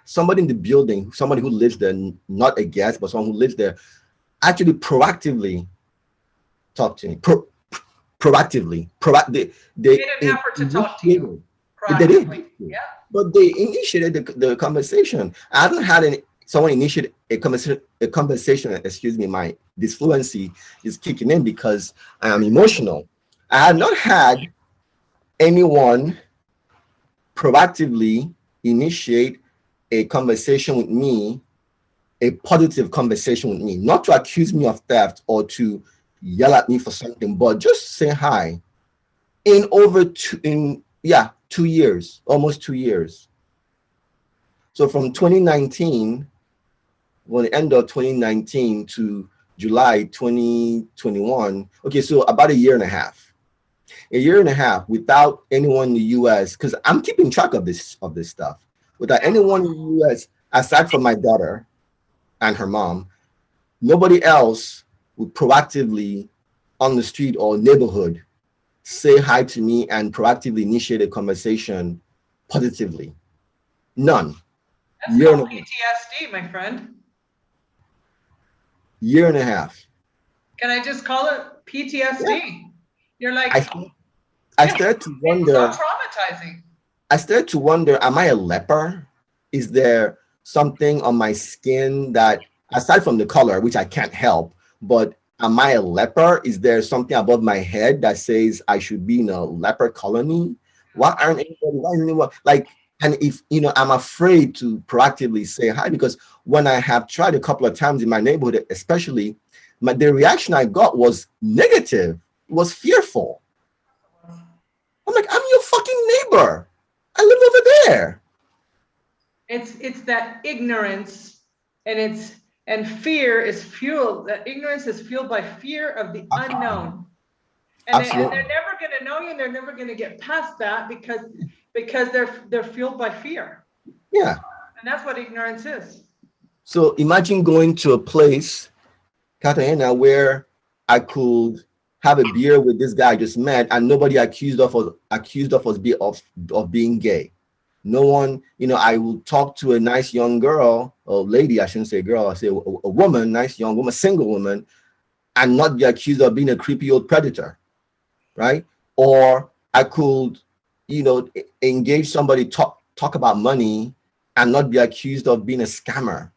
somebody in the building, somebody who lives there, not a guest, but someone who lives there, actually proactively talk to me. Proactively. They made an effort to talk to you. They did. Yeah. But they initiated the conversation. I haven't had someone initiate a conversation. Excuse me, my disfluency is kicking in because I am emotional. I have not had anyone proactively initiate a conversation with me, a positive conversation with me, not to accuse me of theft or to yell at me for something, but just say hi. In 2 years, almost 2 years. So from 2019, the end of 2019 to July 2021, okay, so about a year and a half. A year and a half without anyone in the US, because I'm keeping track of this stuff. Without anyone in the US, aside from my daughter and her mom, nobody else would proactively on the street or neighborhood say hi to me and proactively initiate a conversation positively. None. That's called PTSD, my friend. Year and a half. Can I just call it PTSD? Yeah. You're like, I started to wonder. It's so traumatizing. I started to wonder, am I a leper? Is there something on my skin that, aside from the color, which I can't help, but am I a leper? Is there something above my head that says I should be in a leper colony? Why aren't anybody like And if, I'm afraid to proactively say hi, because when I have tried a couple of times in my neighborhood, especially, the reaction I got was negative, was fearful. I'm like, I'm your fucking neighbor. I live over there. It's that ignorance, and fear is fueled. That ignorance is fueled by fear of the unknown. And they're never going to know you, and they're never going to get past that because they're fueled by fear. Yeah. And that's what ignorance is. So imagine going to a place, Cartagena, where I could have a beer with this guy I just met, and nobody accused of us being gay. No one, I will talk to a nice young girl, or lady, I shouldn't say girl, I say a woman, nice young woman, single woman, and not be accused of being a creepy old predator, right? Or I could, engage somebody, talk about money, and not be accused of being a scammer.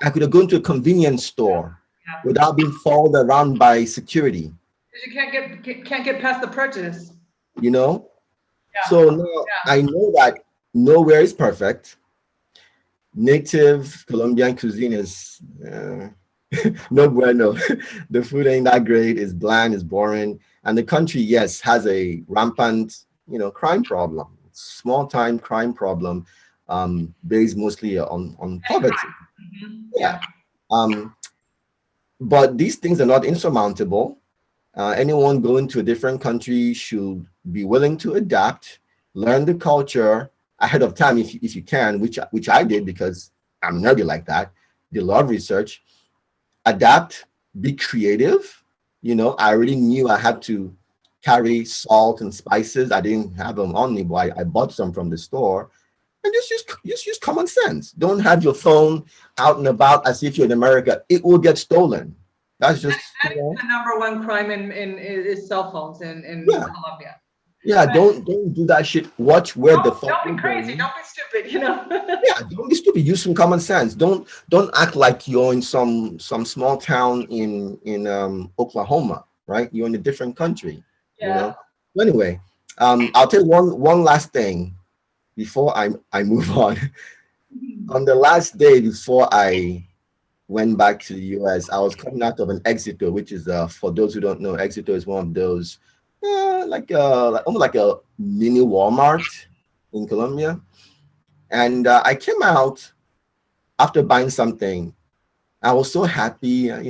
I could have gone to a convenience store without being followed around by security. You can't get past the prejudice. Yeah. So now I know that nowhere is perfect. Native Colombian cuisine is no bueno. The food ain't that great. It's bland. It's boring. And the country, yes, has a rampant, crime problem. Small-time crime problem, based mostly on poverty. Mm-hmm. Yeah. But these things are not insurmountable. Anyone going to a different country should be willing to adapt, learn the culture ahead of time if you can, which I did because I'm nerdy like that. Did a lot of research, adapt, be creative. I already knew I had to carry salt and spices. I didn't have them on me, but I bought some from the store. And just use common sense. Don't have your phone out and about as if you're in America. It will get stolen. That's just the number one crime is cell phones in Colombia. Yeah, don't do that shit. Watch where the fuck. Don't be crazy. Don't be stupid. Yeah, don't be stupid. Use some common sense. Don't act like you're in some small town in Oklahoma, right? You're in a different country. Yeah. Anyway, I'll tell you one last thing before I move on. On the last day before I went back to the US, I was coming out of an Exito, which is for those who don't know, Exito is one of those almost like a mini Walmart in Colombia. And I came out after buying something. I was so happy. I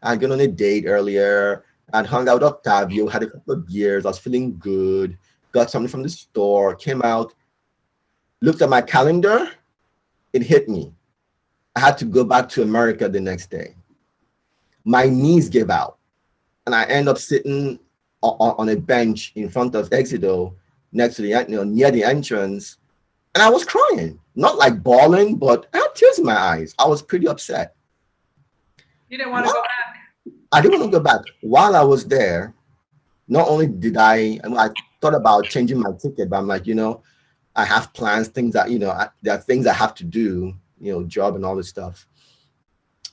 had gone on a date earlier. I'd hung out with Octavio, had a couple of beers. I was feeling good. Got something from the store. Came out, looked at my calendar. It hit me. I had to go back to America the next day. My knees gave out, and I end up sitting on a bench in front of Exito, next to the near the entrance, and I was crying, not like bawling, but I had tears in my eyes. I was pretty upset. You didn't want to go back. I didn't want to go back. While I was there, not only did I thought about changing my ticket, but I'm like, I have plans, things that there are things I have to do, job and all this stuff.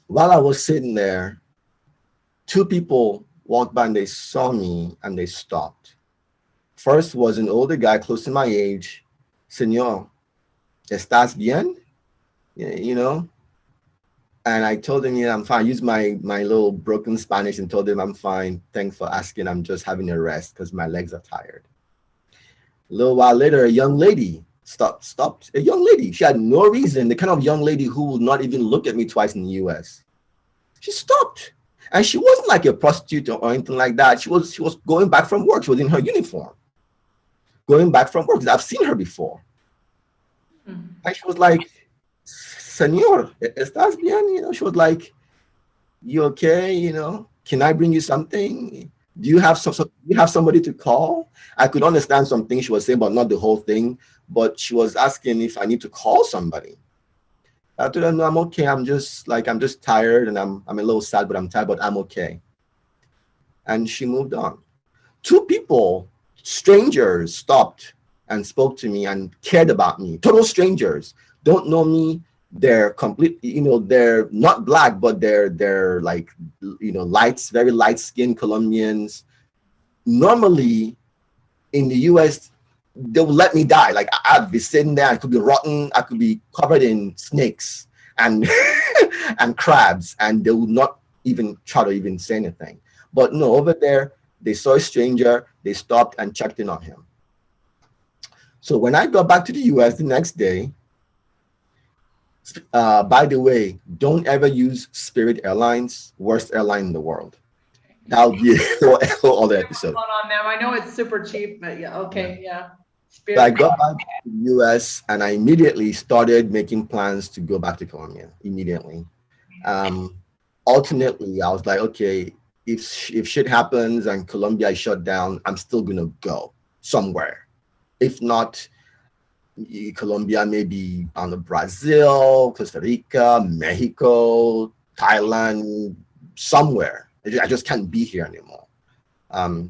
While I was sitting there, two people walked by and they saw me and they stopped. First was an older guy close to my age. Señor, ¿estás bien? And I told him, I'm fine. I used my little broken Spanish and told him I'm fine. Thanks for asking. I'm just having a rest because my legs are tired. A little while later, a young lady stopped. A young lady. She had no reason. The kind of young lady who would not even look at me twice in the US. She stopped. And she wasn't like a prostitute or anything like that. She was going back from work. She was in her uniform. Going back from work. I've seen her before. Mm-hmm. And she was like, Señor, ¿estás bien? She was like, you okay? Can I bring you something? Do you have somebody to call? I could understand some things she was saying, but not the whole thing. But she was asking if I need to call somebody. I told her, no, I'm okay. I'm just tired and I'm a little sad, but I'm tired, but I'm okay. And she moved on. Two people, strangers, stopped and spoke to me and cared about me. Total strangers, don't know me. They're complete, they're not black, but they're like, very light skinned Colombians. Normally in the US, they will let me die. Like I'd be sitting there, I could be rotten, I could be covered in snakes and and crabs, and they would not even try to even say anything. But no, over there, they saw a stranger, they stopped and checked in on him. So when I got back to the US the next day, by the way, don't ever use Spirit Airlines, worst airline in the world. That'll be a whole other episode. On them. I know it's super cheap, but yeah, okay, yeah. So I got back to the US and I immediately started making plans to go back to Colombia immediately. Ultimately, I was like, okay, if shit happens and Colombia is shut down, I'm still gonna go somewhere. If not Colombia, maybe on the Brazil, Costa Rica, Mexico, Thailand, somewhere. I just can't be here anymore.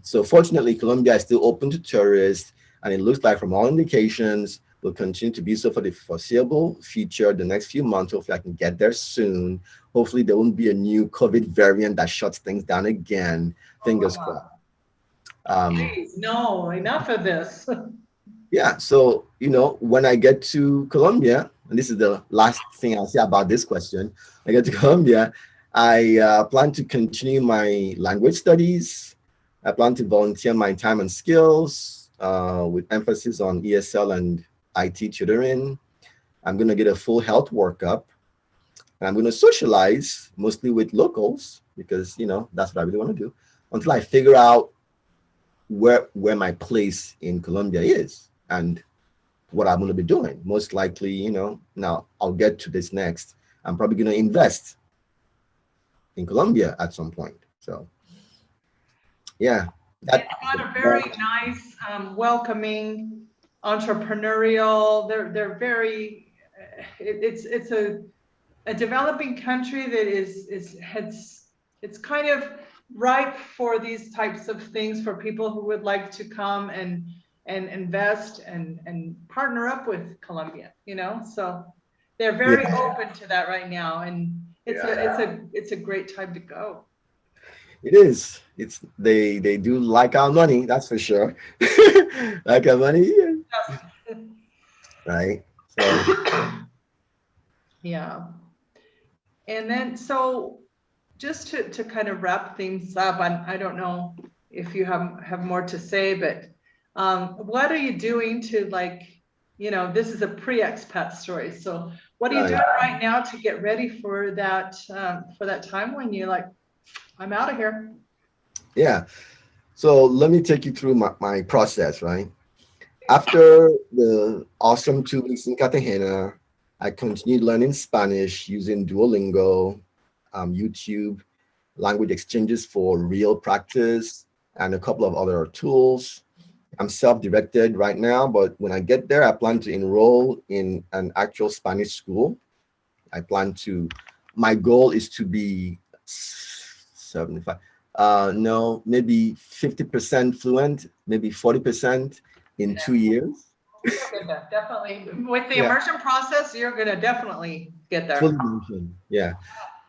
So fortunately, Colombia is still open to tourists, and it looks like from all indications will continue to be so for the foreseeable future, the next few months. Hopefully I can get there soon. Hopefully there won't be a new COVID variant that shuts things down again. Fingers crossed. Please, no, enough of this. Yeah, so, when I get to Colombia, and this is the last thing I'll say about this question, I get to Colombia, I plan to continue my language studies. I plan to volunteer my time and skills with emphasis on ESL and IT tutoring. I'm going to get a full health workup. And I'm going to socialize mostly with locals because, that's what I really want to do until I figure out where my place in Colombia is and what I'm going to be doing. Most likely, now I'll get to this next. I'm probably going to invest in Colombia at some point. So, yeah. It's got a very nice, welcoming, entrepreneurial. They're very. It's a developing country that it's kind of ripe for these types of things for people who would like to come and invest and partner up with Colombia. So they're very open to that right now, and it's a great time to go. It is. They do like our money, that's for sure. Like our money, right? So yeah. And then, so just to kind of wrap things up, I don't know if you have more to say, but what are you doing to, this is a pre-expat story. So what are you doing right now to get ready for that time when you're like, I'm out of here? Yeah. So let me take you through my process, right? After the awesome 2 weeks in Cartagena, I continued learning Spanish using Duolingo, YouTube, language exchanges for real practice, and a couple of other tools. I'm self-directed right now, but when I get there, I plan to enroll in an actual Spanish school. My goal is to be 75, maybe 50% fluent, maybe 40% in 2 years. Definitely. With the immersion process, you're gonna definitely get there. Full immersion, yeah.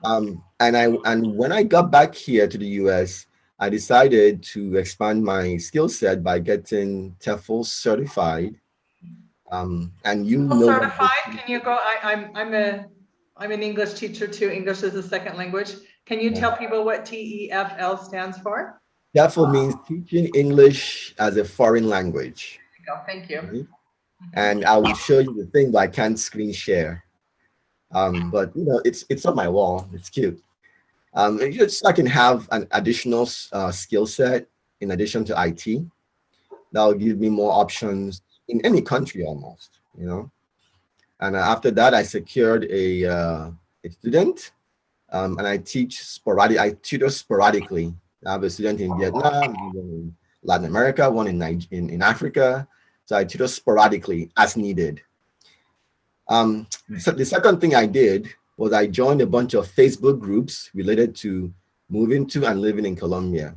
And when I got back here to the US, I decided to expand my skill set by getting TEFL certified. And certified? Can you go? I'm an English teacher too. English is a second language. Can you tell people what TEFL stands for? TEFL means Teaching English as a Foreign Language. Thank you. Okay? And I will show you the thing, but I can't screen share. But it's on my wall. It's cute. Just so I can have an additional skill set in addition to IT. That will give me more options in any country almost, And after that, I secured a student, and I tutor sporadically. I have a student in Vietnam, one in Latin America, one in Africa. So I tutor sporadically as needed. So the second thing I did was I joined a bunch of Facebook groups related to moving to and living in Colombia.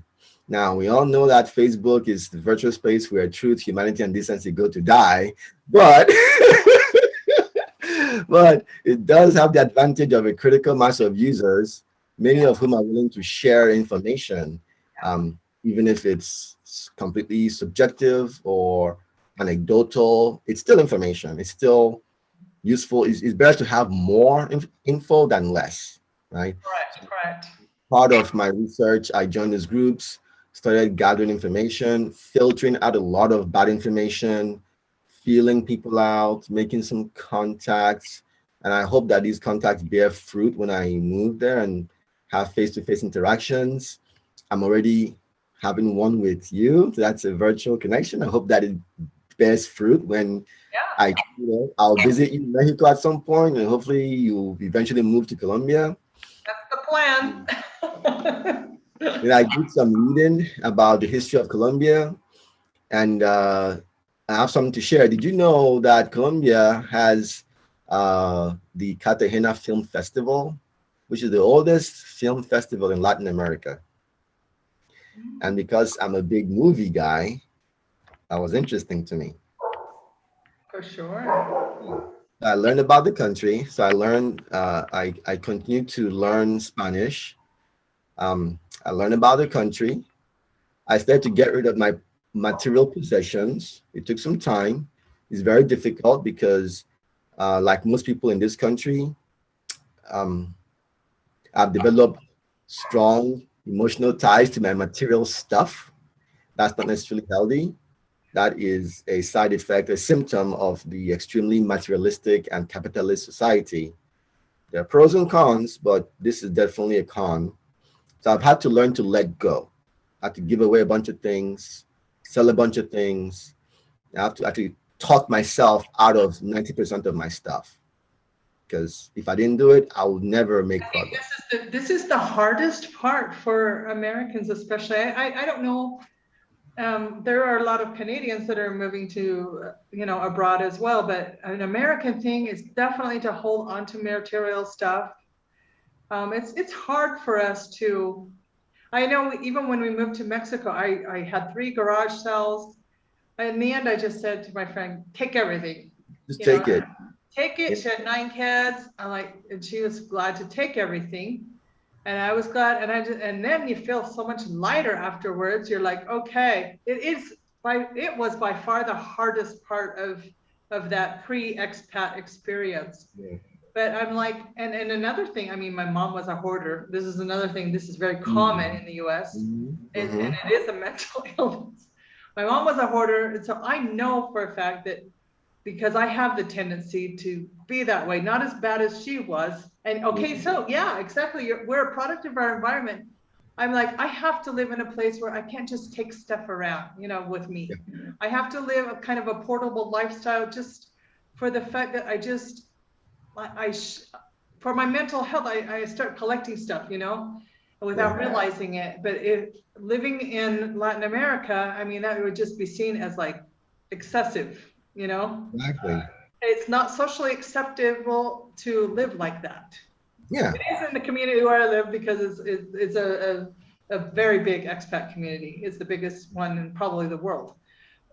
Now, we all know that Facebook is the virtual space where truth, humanity, and decency go to die, but but it does have the advantage of a critical mass of users, many of whom are willing to share information, even if it's completely subjective or anecdotal. It's still information. It's still useful. It's better to have more info than less, right? Correct. Part of my research, I joined these groups, started gathering information, filtering out a lot of bad information, feeling people out, making some contacts. And I hope that these contacts bear fruit when I move there and have face-to-face interactions. I'm already having one with you. So that's a virtual connection. I hope that it bears fruit when Yeah, I'll visit you in Mexico at some point, and hopefully you'll eventually move to Colombia. that's the plan. And I did some reading about the history of Colombia, and I have something to share. Did you know that Colombia has the Cartagena Film Festival, which is the oldest film festival in Latin America? And because I'm a big movie guy, that was interesting to me. For sure. I learned about the country. So I learned, I continued to learn Spanish. I learned about the country. I started to get rid of my material possessions. It took some time. It's very difficult because, like most people in this country, I've developed strong emotional ties to my material stuff. That's not necessarily healthy. That is a side effect, a symptom of the extremely materialistic and capitalist society. There are pros and cons, but this is definitely a con. So I've had to learn to let go. I have to give away a bunch of things, sell a bunch of things. I have to actually talk myself out of 90% of my stuff. Because if I didn't do it, I would never make progress. This is the hardest part for Americans, especially. I don't know. There are a lot of Canadians that are moving to, abroad as well. But an American thing is definitely to hold on to material stuff. It's hard for us to. I know even when we moved to Mexico, I had 3 garage sales. In the end, I just said to my friend, take everything. Just take it. Take it. She had 9 kids. And she was glad to take everything. And I was glad. And then you feel so much lighter afterwards. You're like, okay, it was by far the hardest part of that pre-expat experience. Yeah. But I'm like, and another thing, I mean, my mom was a hoarder. This is another thing. This is very common in the US. And it is a mental illness. My mom was a hoarder. And so I know for a fact that because I have the tendency to be that way, not as bad as she was. And okay, so yeah, exactly. We're a product of our environment. I'm like, I have to live in a place where I can't just take stuff around, with me. Yeah. I have to live a kind of a portable lifestyle just for the fact that for my mental health, I start collecting stuff, without realizing it. But living in Latin America, I mean, that would just be seen as like excessive, Exactly. It's not socially acceptable to live like that. Yeah. It is in the community where I live because it's a very big expat community. It's the biggest one in probably the world,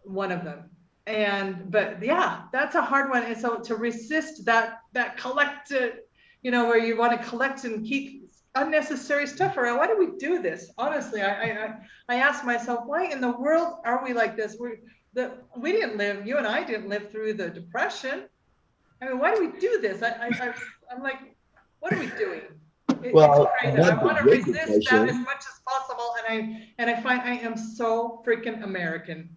one of them. But yeah, that's a hard one. And so to resist that collected, where you want to collect and keep unnecessary stuff around. Why do we do this? Honestly, I ask myself, why in the world are we like this? You and I didn't live through the Depression. I mean, why do we do this? I'm like, what are we doing? Well, it's crazy. I want to resist that as much as possible. And I find I am so freaking American.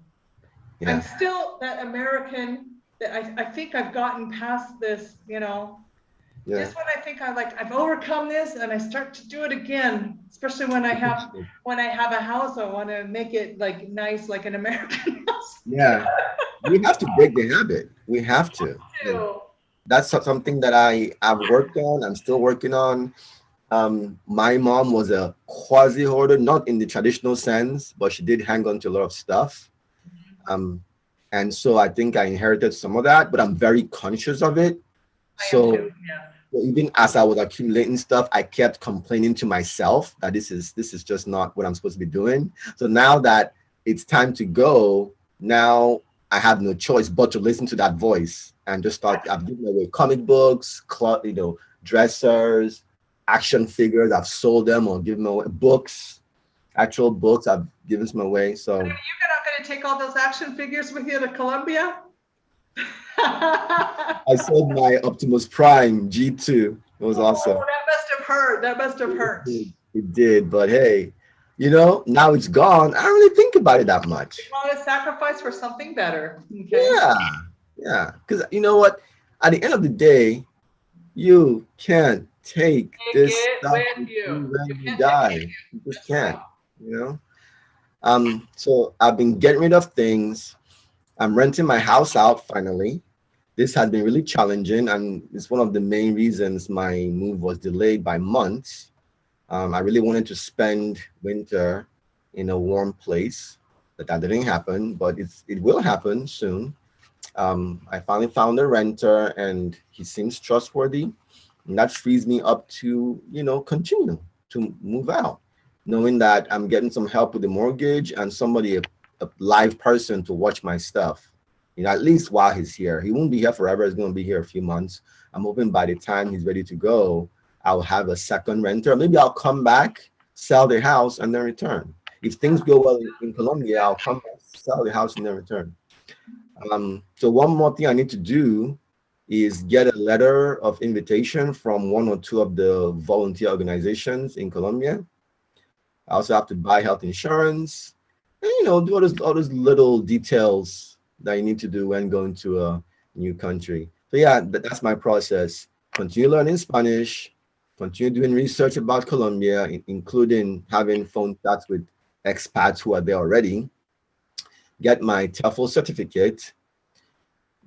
Yeah. I'm still that American that I think I've gotten past this, Yeah. Just when I think I've overcome this and I start to do it again, especially when I have a house, I want to make it like nice, like an American house. Yeah, we have to break the habit. We have to. That's something that I've worked on. I'm still working on. My mom was a quasi hoarder, not in the traditional sense, but she did hang on to a lot of stuff. And so I think I inherited some of that, but I'm very conscious of it. So even as I was accumulating stuff, I kept complaining to myself that this is just not what I'm supposed to be doing. So now that it's time to go, now I have no choice but to listen to that voice and just start. I've given away comic books, dressers, action figures. I've sold them or given away books, actual books. I've given some away. So you're not going to take all those action figures with you to Colombia? I sold my Optimus Prime G2. It was awesome. Oh, that must have hurt. That must have hurt. It did, but hey, now it's gone. I don't really think about it that much. You want to sacrifice for something better. Okay. Yeah. Because you know what? At the end of the day, you can't take this stuff with you when you die. You just can't. So I've been getting rid of things. I'm renting my house out finally. This has been really challenging, and it's one of the main reasons my move was delayed by months. I really wanted to spend winter in a warm place, but that didn't happen, but it will happen soon. I finally found a renter, and he seems trustworthy, and that frees me up to, continue to move out, knowing that I'm getting some help with the mortgage and somebody, a live person to watch my stuff, at least while he's here. He won't be here forever. He's going to be here a few months. I'm hoping by the time he's ready to go, I'll have a second renter. Maybe I'll come back, sell the house, and then return. If things go well in Colombia, I'll come back, sell the house, and then return. So one more thing I need to do is get a letter of invitation from one or two of the volunteer organizations in Colombia. I also have to buy health insurance and, do all those little details that you need to do when going to a new country. So yeah, that's my process. Continue learning Spanish, continue doing research about Colombia, including having phone chats with expats who are there already, get my TOEFL certificate,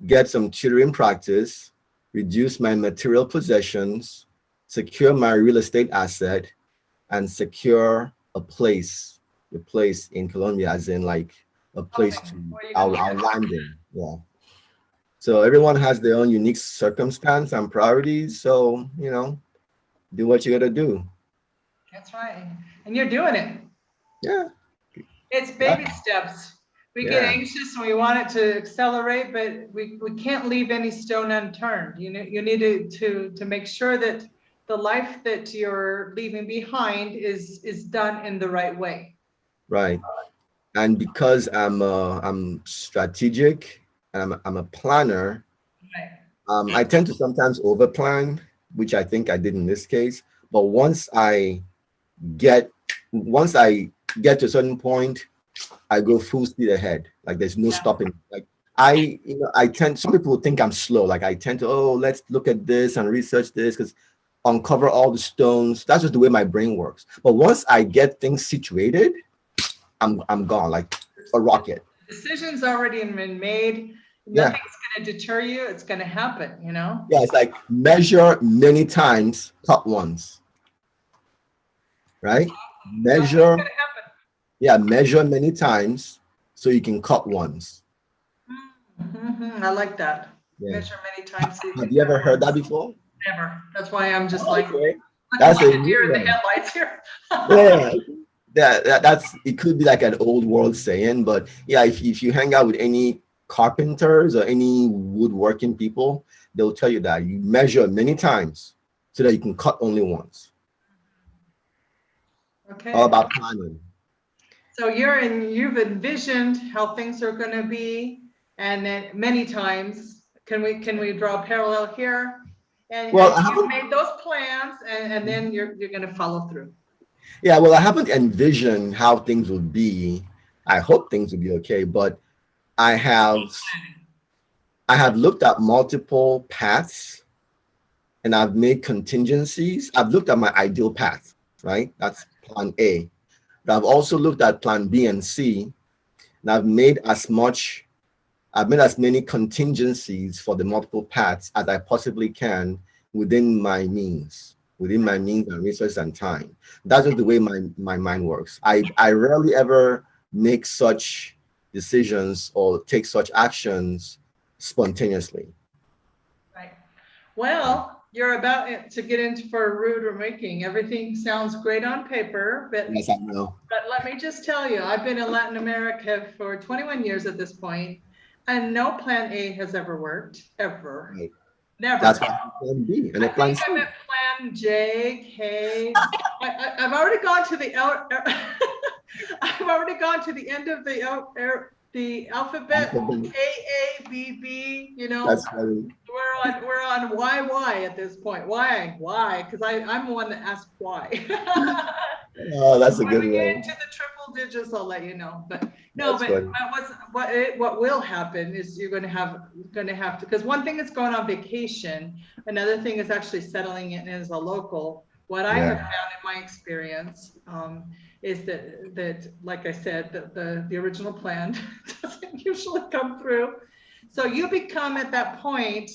get some tutoring practice, reduce my material possessions, secure my real estate asset, and secure a place in Colombia, as in like a place I'll land in. Yeah. So everyone has their own unique circumstance and priorities. So, do what you gotta do. That's right. And you're doing it. Yeah. It's baby steps. We get anxious and we want it to accelerate, but we can't leave any stone unturned. You need to make sure that the life that you're leaving behind is done in the right way. Right. And because I'm strategic and I'm a planner, right. I tend to sometimes overplan, which I think I did in this case. But once I get to a certain point, I go full speed ahead. Like there's no stopping. Like some people think I'm slow. Like I tend to, let's look at this and research this, because uncover all the stones. That's just the way my brain works. But once I get things situated, I'm gone like a rocket. The decision's already been made. Nothing's going to deter you. It's going to happen, Yeah, it's like measure many times, cut once. Right? Measure. Measure many times so you can cut once. Mm-hmm. I like that. Yeah. Measure many times. So have you ever heard that before? Never. That's why I'm just that's a deer in the headlights here. That's it. Could be like an old world saying, but yeah, if you hang out with any carpenters or any woodworking people, they'll tell you that you measure many times so that you can cut only once. Okay. All about planning. So you've envisioned how things are going to be, and then many times, can we draw a parallel here? And you've made those plans, and then you're going to follow through. Yeah, well, I haven't envisioned how things will be. I hope things will be okay, but I have looked at multiple paths, and I've made contingencies. Made looked at my ideal path, right? That's plan A. But I've also looked at plan B and C, and I've made as many contingencies for the multiple paths as I possibly can within my means and resources and time. That's just the way my mind works. I rarely ever make such decisions or take such actions spontaneously. Right. Well, you're about to get into for a rude making. Everything sounds great on paper, but yes, I know. But let me just tell you, I've been in Latin America for 21 years at this point, and no plan A has ever worked, ever. Right. Never. That's plan B and plan C. I'm at plan J, K. I've already gone to the I've already gone to the end of the the alphabet, Alphabet. A, B, B, That's funny. we're on Y at this point. Why? Because I'm the one that asked why. Oh, that's a When good we get one. into the triple digits, I'll let you know. But no, That's but funny. what will happen is you're going to have to, because one thing is going on vacation, another thing is actually settling in as a local. What I have Yeah. found in my experience is that like I said, the original plan doesn't usually come through. So you become at that point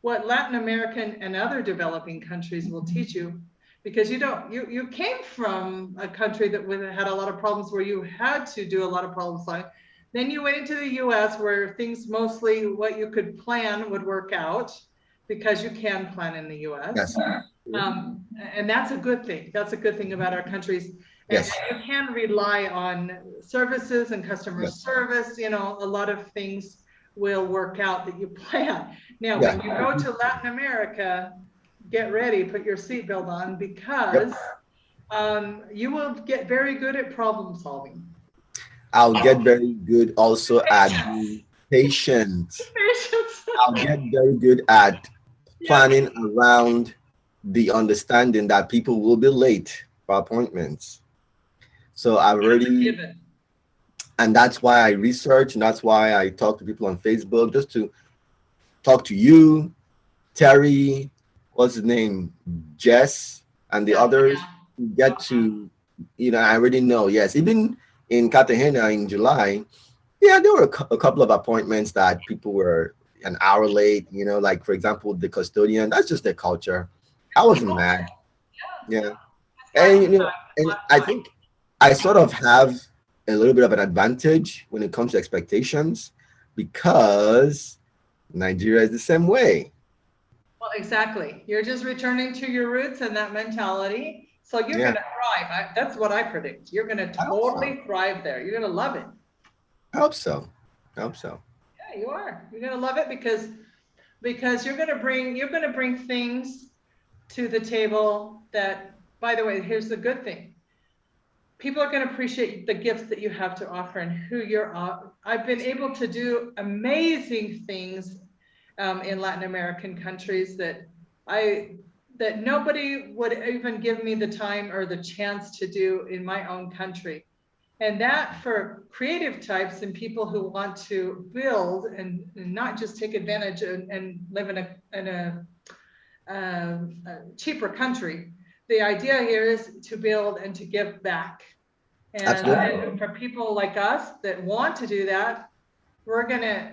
what Latin American and other developing countries will teach you, because you came from a country that had a lot of problems where you had to do a lot of problem solving. Then you went into the US where things mostly what you could plan would work out because you can plan in the US. Yes. And that's a good thing. That's a good thing about our countries. And Yes. you can rely on services and customer Yes. service. A lot of things will work out that you plan. Now, Yeah. when you go to Latin America, get ready, put your seatbelt on, because Yep. you will get very good at problem solving. I'll get very good also at being patient. Patience. I'll get very good at Yep. planning around the understanding that people will be late for appointments. So I've That's a already, given. and that's why I research, and that's why I talk to people on Facebook, just to talk to you, Terry, what's his name, Jess, and the others, get to, I already know, yes, even in Cartagena in July, yeah, there were a couple of appointments that people were an hour late, like for example, the custodian, that's just their culture. I wasn't mad. Yeah. It's And, life time. It's and life I time. think I sort of have a little bit of an advantage when it comes to expectations because Nigeria is the same way. Well, exactly. You're just returning to your roots and that mentality. So you're Yeah. going to thrive. That's what I predict. You're going to I hope so. totally thrive there. You're going to love it. I hope so. I hope so. Yeah, you are. You're going to love it because you're going to bring things to the table that, by the way, here's the good thing. People are going to appreciate the gifts that you have to offer and who you're. I've been able to do amazing things in Latin American countries that nobody would even give me the time or the chance to do in my own country. And that for creative types and people who want to build and not just take advantage and live in a cheaper country. The idea here is to build and to give back. And for people like us that want to do that, we're gonna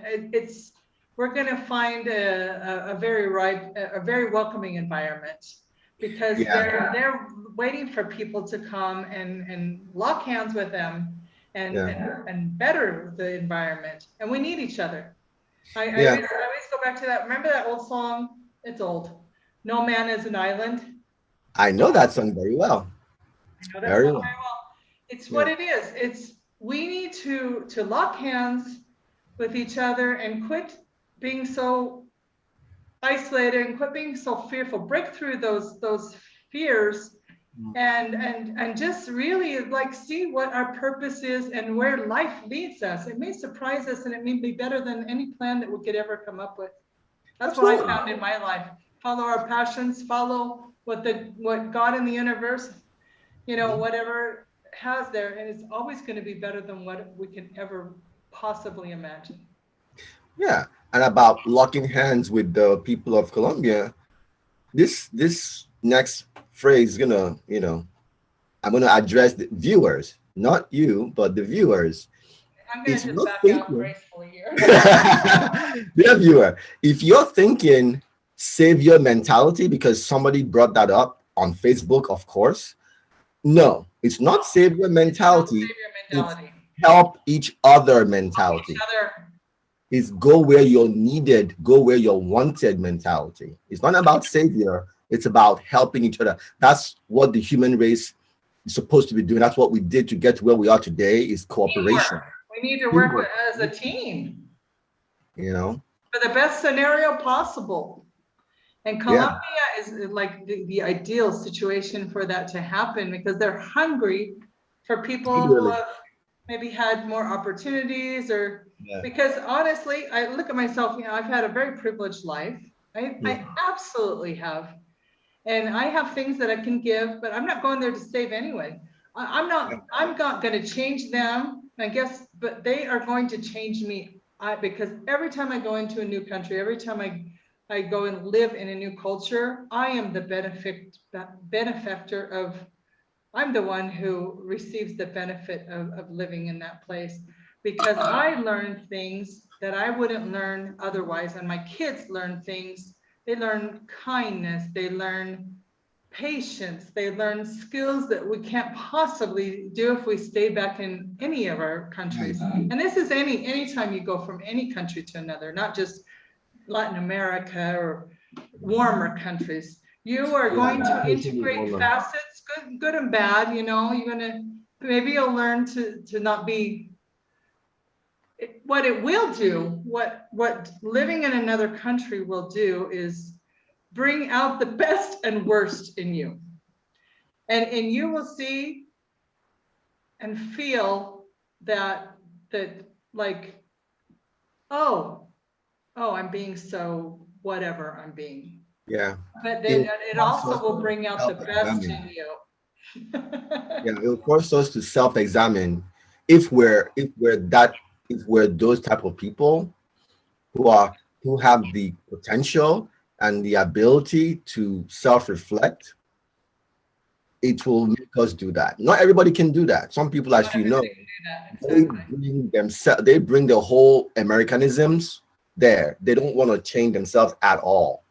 find a very welcoming environment, because they're waiting for people to come and lock hands with them and better the environment. And we need each other. I always go back to that. Remember that old song? It's old. No man is an island. I know that song very well. I know that Very song well. very well. It's what it is. We need to lock hands with each other and quit being so isolated and quit being so fearful. Break through those fears and just really like see what our purpose is and where life leads us. It may surprise us and it may be better than any plan that we could ever come up with. That's what I found in my life. Follow our passions, follow what God in the universe, whatever has there, and it's always going to be better than what we can ever possibly imagine. Yeah. And about locking hands with the people of Colombia, this next phrase is gonna, I'm gonna address the viewers, not you, but the viewers. I'm going If to just you're back out thinking, gracefully here. dear viewer, if you're thinking savior mentality because somebody brought that up on Facebook, of course, no, it's not savior mentality. It's help each other mentality. It's go where you're needed, go where you're wanted mentality. It's not about savior. It's about helping each other. That's what the human race is supposed to be doing. That's what we did to get to where we are today, is cooperation. We need to work as a team. For the best scenario possible. And Colombia is like the ideal situation for that to happen, because they're hungry for people maybe had more opportunities, or Yeah. because honestly, I look at myself, I've had a very privileged life. I Yeah. absolutely have. And I have things that I can give, but I'm not going there to save anyway. I'm not going to change them, I guess, but they are going to change me. Because every time I go into a new country, every time I go and live in a new culture, I am the benefactor of, I'm the one who receives the benefit of living in that place, because I learn things that I wouldn't learn otherwise. And my kids learn things. They learn kindness. They learn patience. They learn skills that we can't possibly do if we stay back in any of our countries. And this is anytime you go from any country to another, not just Latin America or warmer countries. You are going to integrate facets, good and bad. You're gonna, maybe you'll learn to not be. What it will do, what living in another country will do, is bring out the best and worst in you, and you will see and feel that like, oh, I'm being so whatever I'm being. Yeah. But then it also will bring out the best in you. Yeah, it will force us to self-examine if we're those type of people who have the potential and the ability to self-reflect. It will make us do that. Not everybody can do that. Some people, as you know, they bring the whole Americanisms there. They don't want to change themselves at all.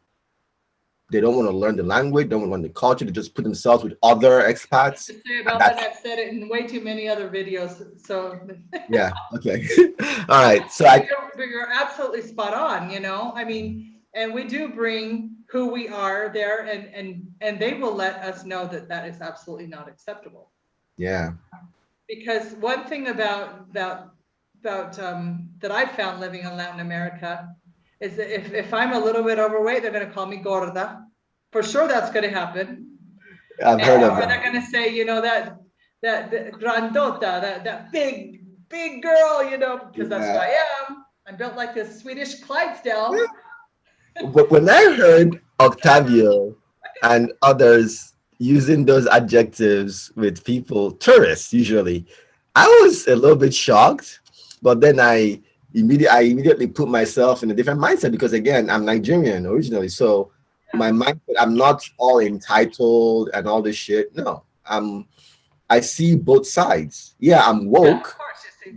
They don't want to learn the language, don't want to learn the culture. They just put themselves with other expats. To say about that, I've said it in way too many other videos. So yeah, okay. All right. So you're absolutely spot on, I mean, and we do bring who we are there, and they will let us know that is absolutely not acceptable. Yeah. Because one thing about that I found living in Latin America is that if I'm a little bit overweight, they're going to call me gorda. For sure, that's going to happen. I've heard of that. They're going to say, that grandota, that big girl, because that's who I am. I'm built like this Swedish Clydesdale. But when I heard Octavio and others using those adjectives with people, tourists usually, I was a little bit shocked. But then I immediately put myself in a different mindset, because again, I'm Nigerian originally. So my mindset, I'm not all entitled and all this shit. No, I see both sides. Yeah, I'm woke,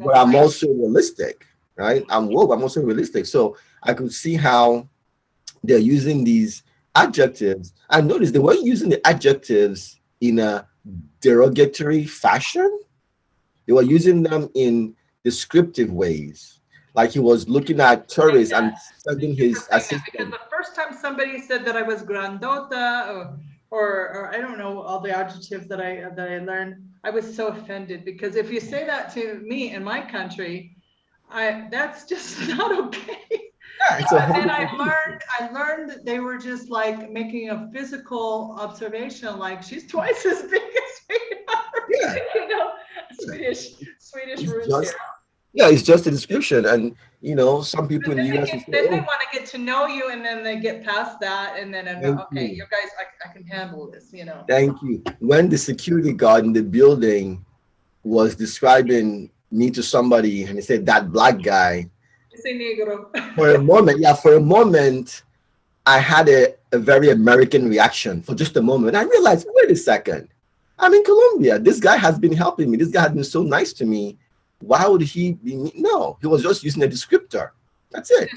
but I'm also realistic, right? I'm woke, I'm also realistic. So I could see how they're using these adjectives. I noticed they weren't using the adjectives in a derogatory fashion. They were using them in descriptive ways. Like he was looking at tourists and sending his assistant. Because the first time somebody said that I was grandota, or I don't know all the adjectives that I learned, I was so offended, because if you say that to me in my country, that's just not okay. Yeah, and I learned that they were just like making a physical observation, like she's twice as big as me. Yeah. Swedish roots here. Yeah, it's just a description, and some people in the US then they want to get to know you, and then they get past that, and then okay, you guys, I can handle this, Thank you. When the security guard in the building was describing me to somebody, and he said that black guy, for a moment, I had a very American reaction for just a moment. I realized, wait a second, I'm in Colombia. This guy has been helping me. This guy has been so nice to me. Why would he be? No, he was just using a descriptor. That's it.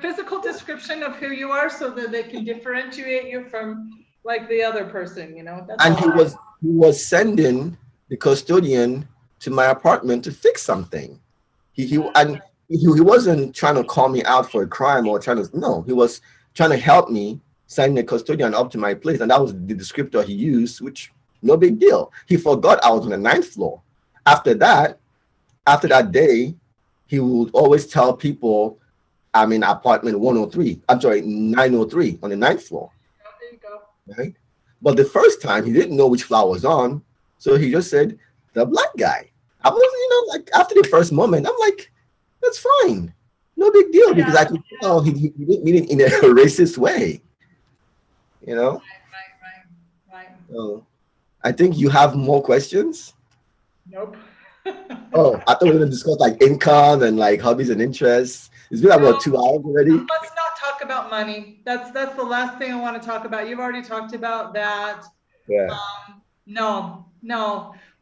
Physical description of who you are, so that they can differentiate you from like the other person. That's and he was sending the custodian to my apartment to fix something. He wasn't trying to call me out for a crime or he was trying to help me, send the custodian up to my place, and that was the descriptor he used, which no big deal. He forgot I was on the 9th floor. After that day, he would always tell people I'm in apartment 103. I'm sorry, 903 on the 9th floor. There you go. Right? But the first time he didn't know which floor I was on, so he just said the black guy. I was, like after the first moment, I'm like, that's fine. No big deal because I could tell he didn't mean it in a racist way, you know? Right. So I think you have more questions. Nope. Oh, I thought we were going to discuss like income and like hobbies and interests. It's been No, about 2 hours already. let's not talk about money. That's the last thing I want to talk about. You've already talked about that. Yeah. No.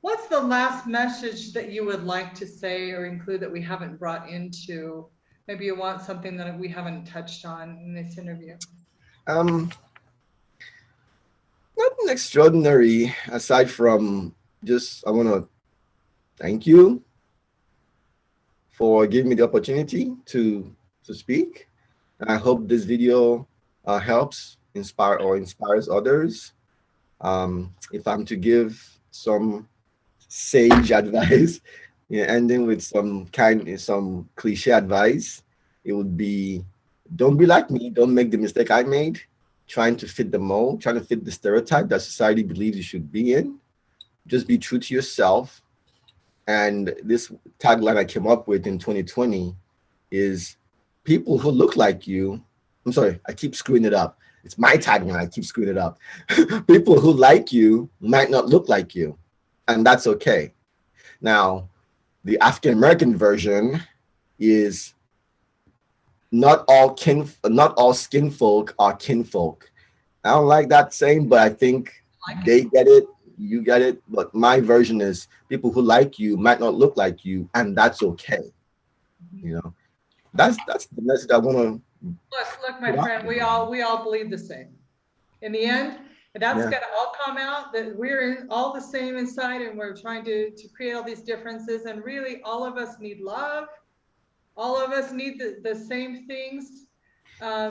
What's the last message that you would like to say or include that we haven't brought into? Maybe you want something that we haven't touched on in this interview. Um, Nothing extraordinary aside from just I want to thank you for giving me the opportunity to speak. And I hope this video helps inspires others. If I'm to give some sage advice, ending with some cliche advice, it would be don't be like me, don't make the mistake I made, trying to fit the mold, trying to fit the stereotype that society believes you should be in. Just be true to yourself. And this tagline I came up with in 2020 is people who look like you. I'm sorry, I keep screwing it up. It's my tagline, I keep screwing it up. People who like you might not look like you, and that's okay. Now, the African American version is not all skin folk are kinfolk. I don't like that saying, but I think they get it, you get it. But my version is people who like you might not look like you, and that's okay. You know, that's the message I want to. Look, my friend, we all believe the same. In the end, that's gonna all come out that we're all the same inside, and we're trying to create all these differences. And really, all of us need love. All of us need the same things.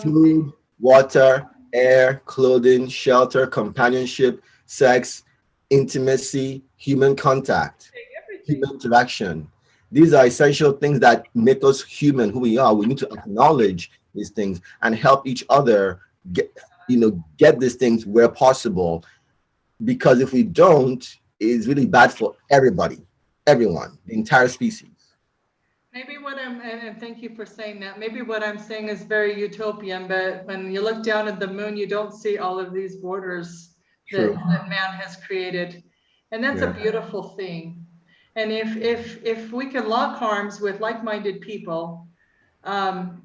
Food, water, air, clothing, shelter, companionship, sex, intimacy, human contact, human interaction. These are essential things that make us human, who we are. We need to acknowledge these things and help each other get these things where possible. Because if we don't, it's really bad for everybody, everyone, the entire species. Maybe what and thank you for saying that. Maybe what I'm saying is very utopian, but when you look down at the moon, you don't see all of these borders that man has created. And that's a beautiful thing. And if we can lock arms with like-minded people, the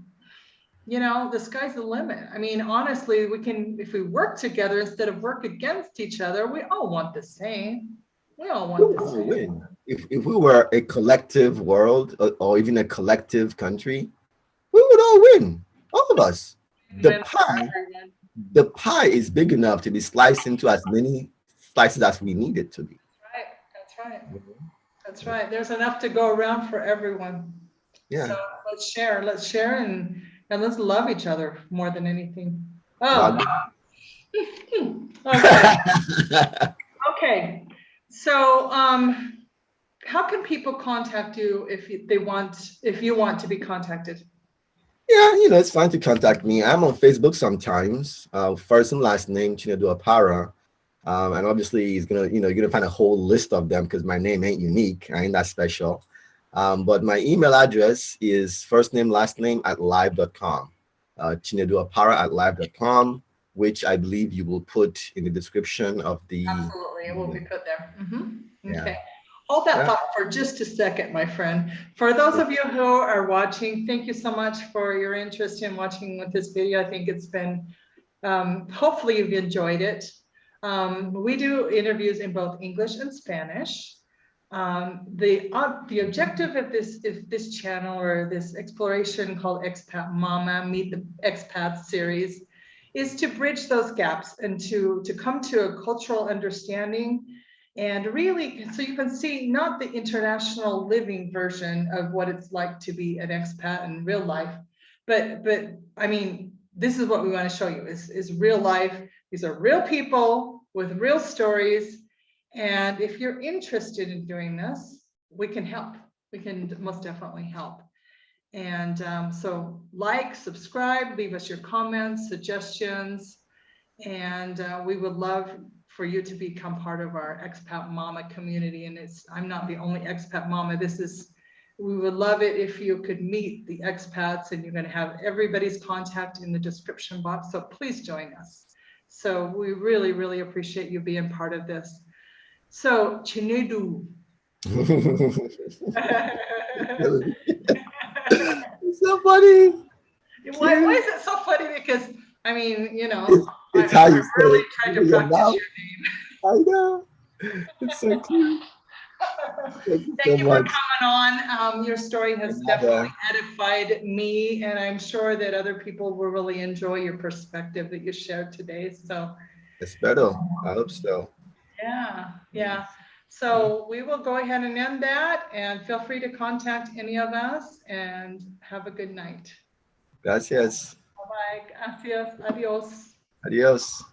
sky's the limit. I mean, honestly, we can, if we work together instead of work against each other, we all want the same. We all want the same. Win. If we were a collective world or even a collective country, we would all win. All of us. The pie is big enough to be sliced into as many slices as we need it to be. That's right. There's enough to go around for everyone. Yeah. So let's share and let's love each other more than anything. Okay. So how can people contact you if you want to be contacted? Yeah, it's fine to contact me. I'm on Facebook sometimes. First and last name Chinedu Opara. And obviously you're gonna find a whole list of them because my name ain't unique. I ain't that special. But my email address is first name, last name @live.com. Chinedu Opara @live.com, which I believe you will put in the description of the. Absolutely, it will be put there. Yeah. Okay. Hold that thought for just a second, my friend. For those of you who are watching, thank you so much for your interest in watching with this video. I think it's been, hopefully you've enjoyed it. We do interviews in both English and Spanish. The objective of this channel or this exploration called Expat Mama, Meet the Expats series, is to bridge those gaps and to come to a cultural understanding. And really, so you can see not the international living version of what it's like to be an expat in real life, but I mean, this is what we want to show you is real life. These are real people with real stories. And if you're interested in doing this, we can help. We can most definitely help. And so like, subscribe, leave us your comments, suggestions, and we would love for you to become part of our expat mama community. And I'm not the only expat mama. We would love it if you could meet the expats, and you're going to have everybody's contact in the description box. So please join us. So we really, really appreciate you being part of this. So Chinedu. It's so funny. Why is it so funny? Because I mean, It's how you say really it. tried to practice your name. I know. It's so cute. Thank you Thank so you for much. coming on. Your story has definitely edified me, and I'm sure that other people will really enjoy your perspective that you shared today. So It's better. I hope so. yeah. So we will go ahead and end that, and feel free to contact any of us, and have a good night. Gracias. Bye-bye. Gracias. Adios. Adios.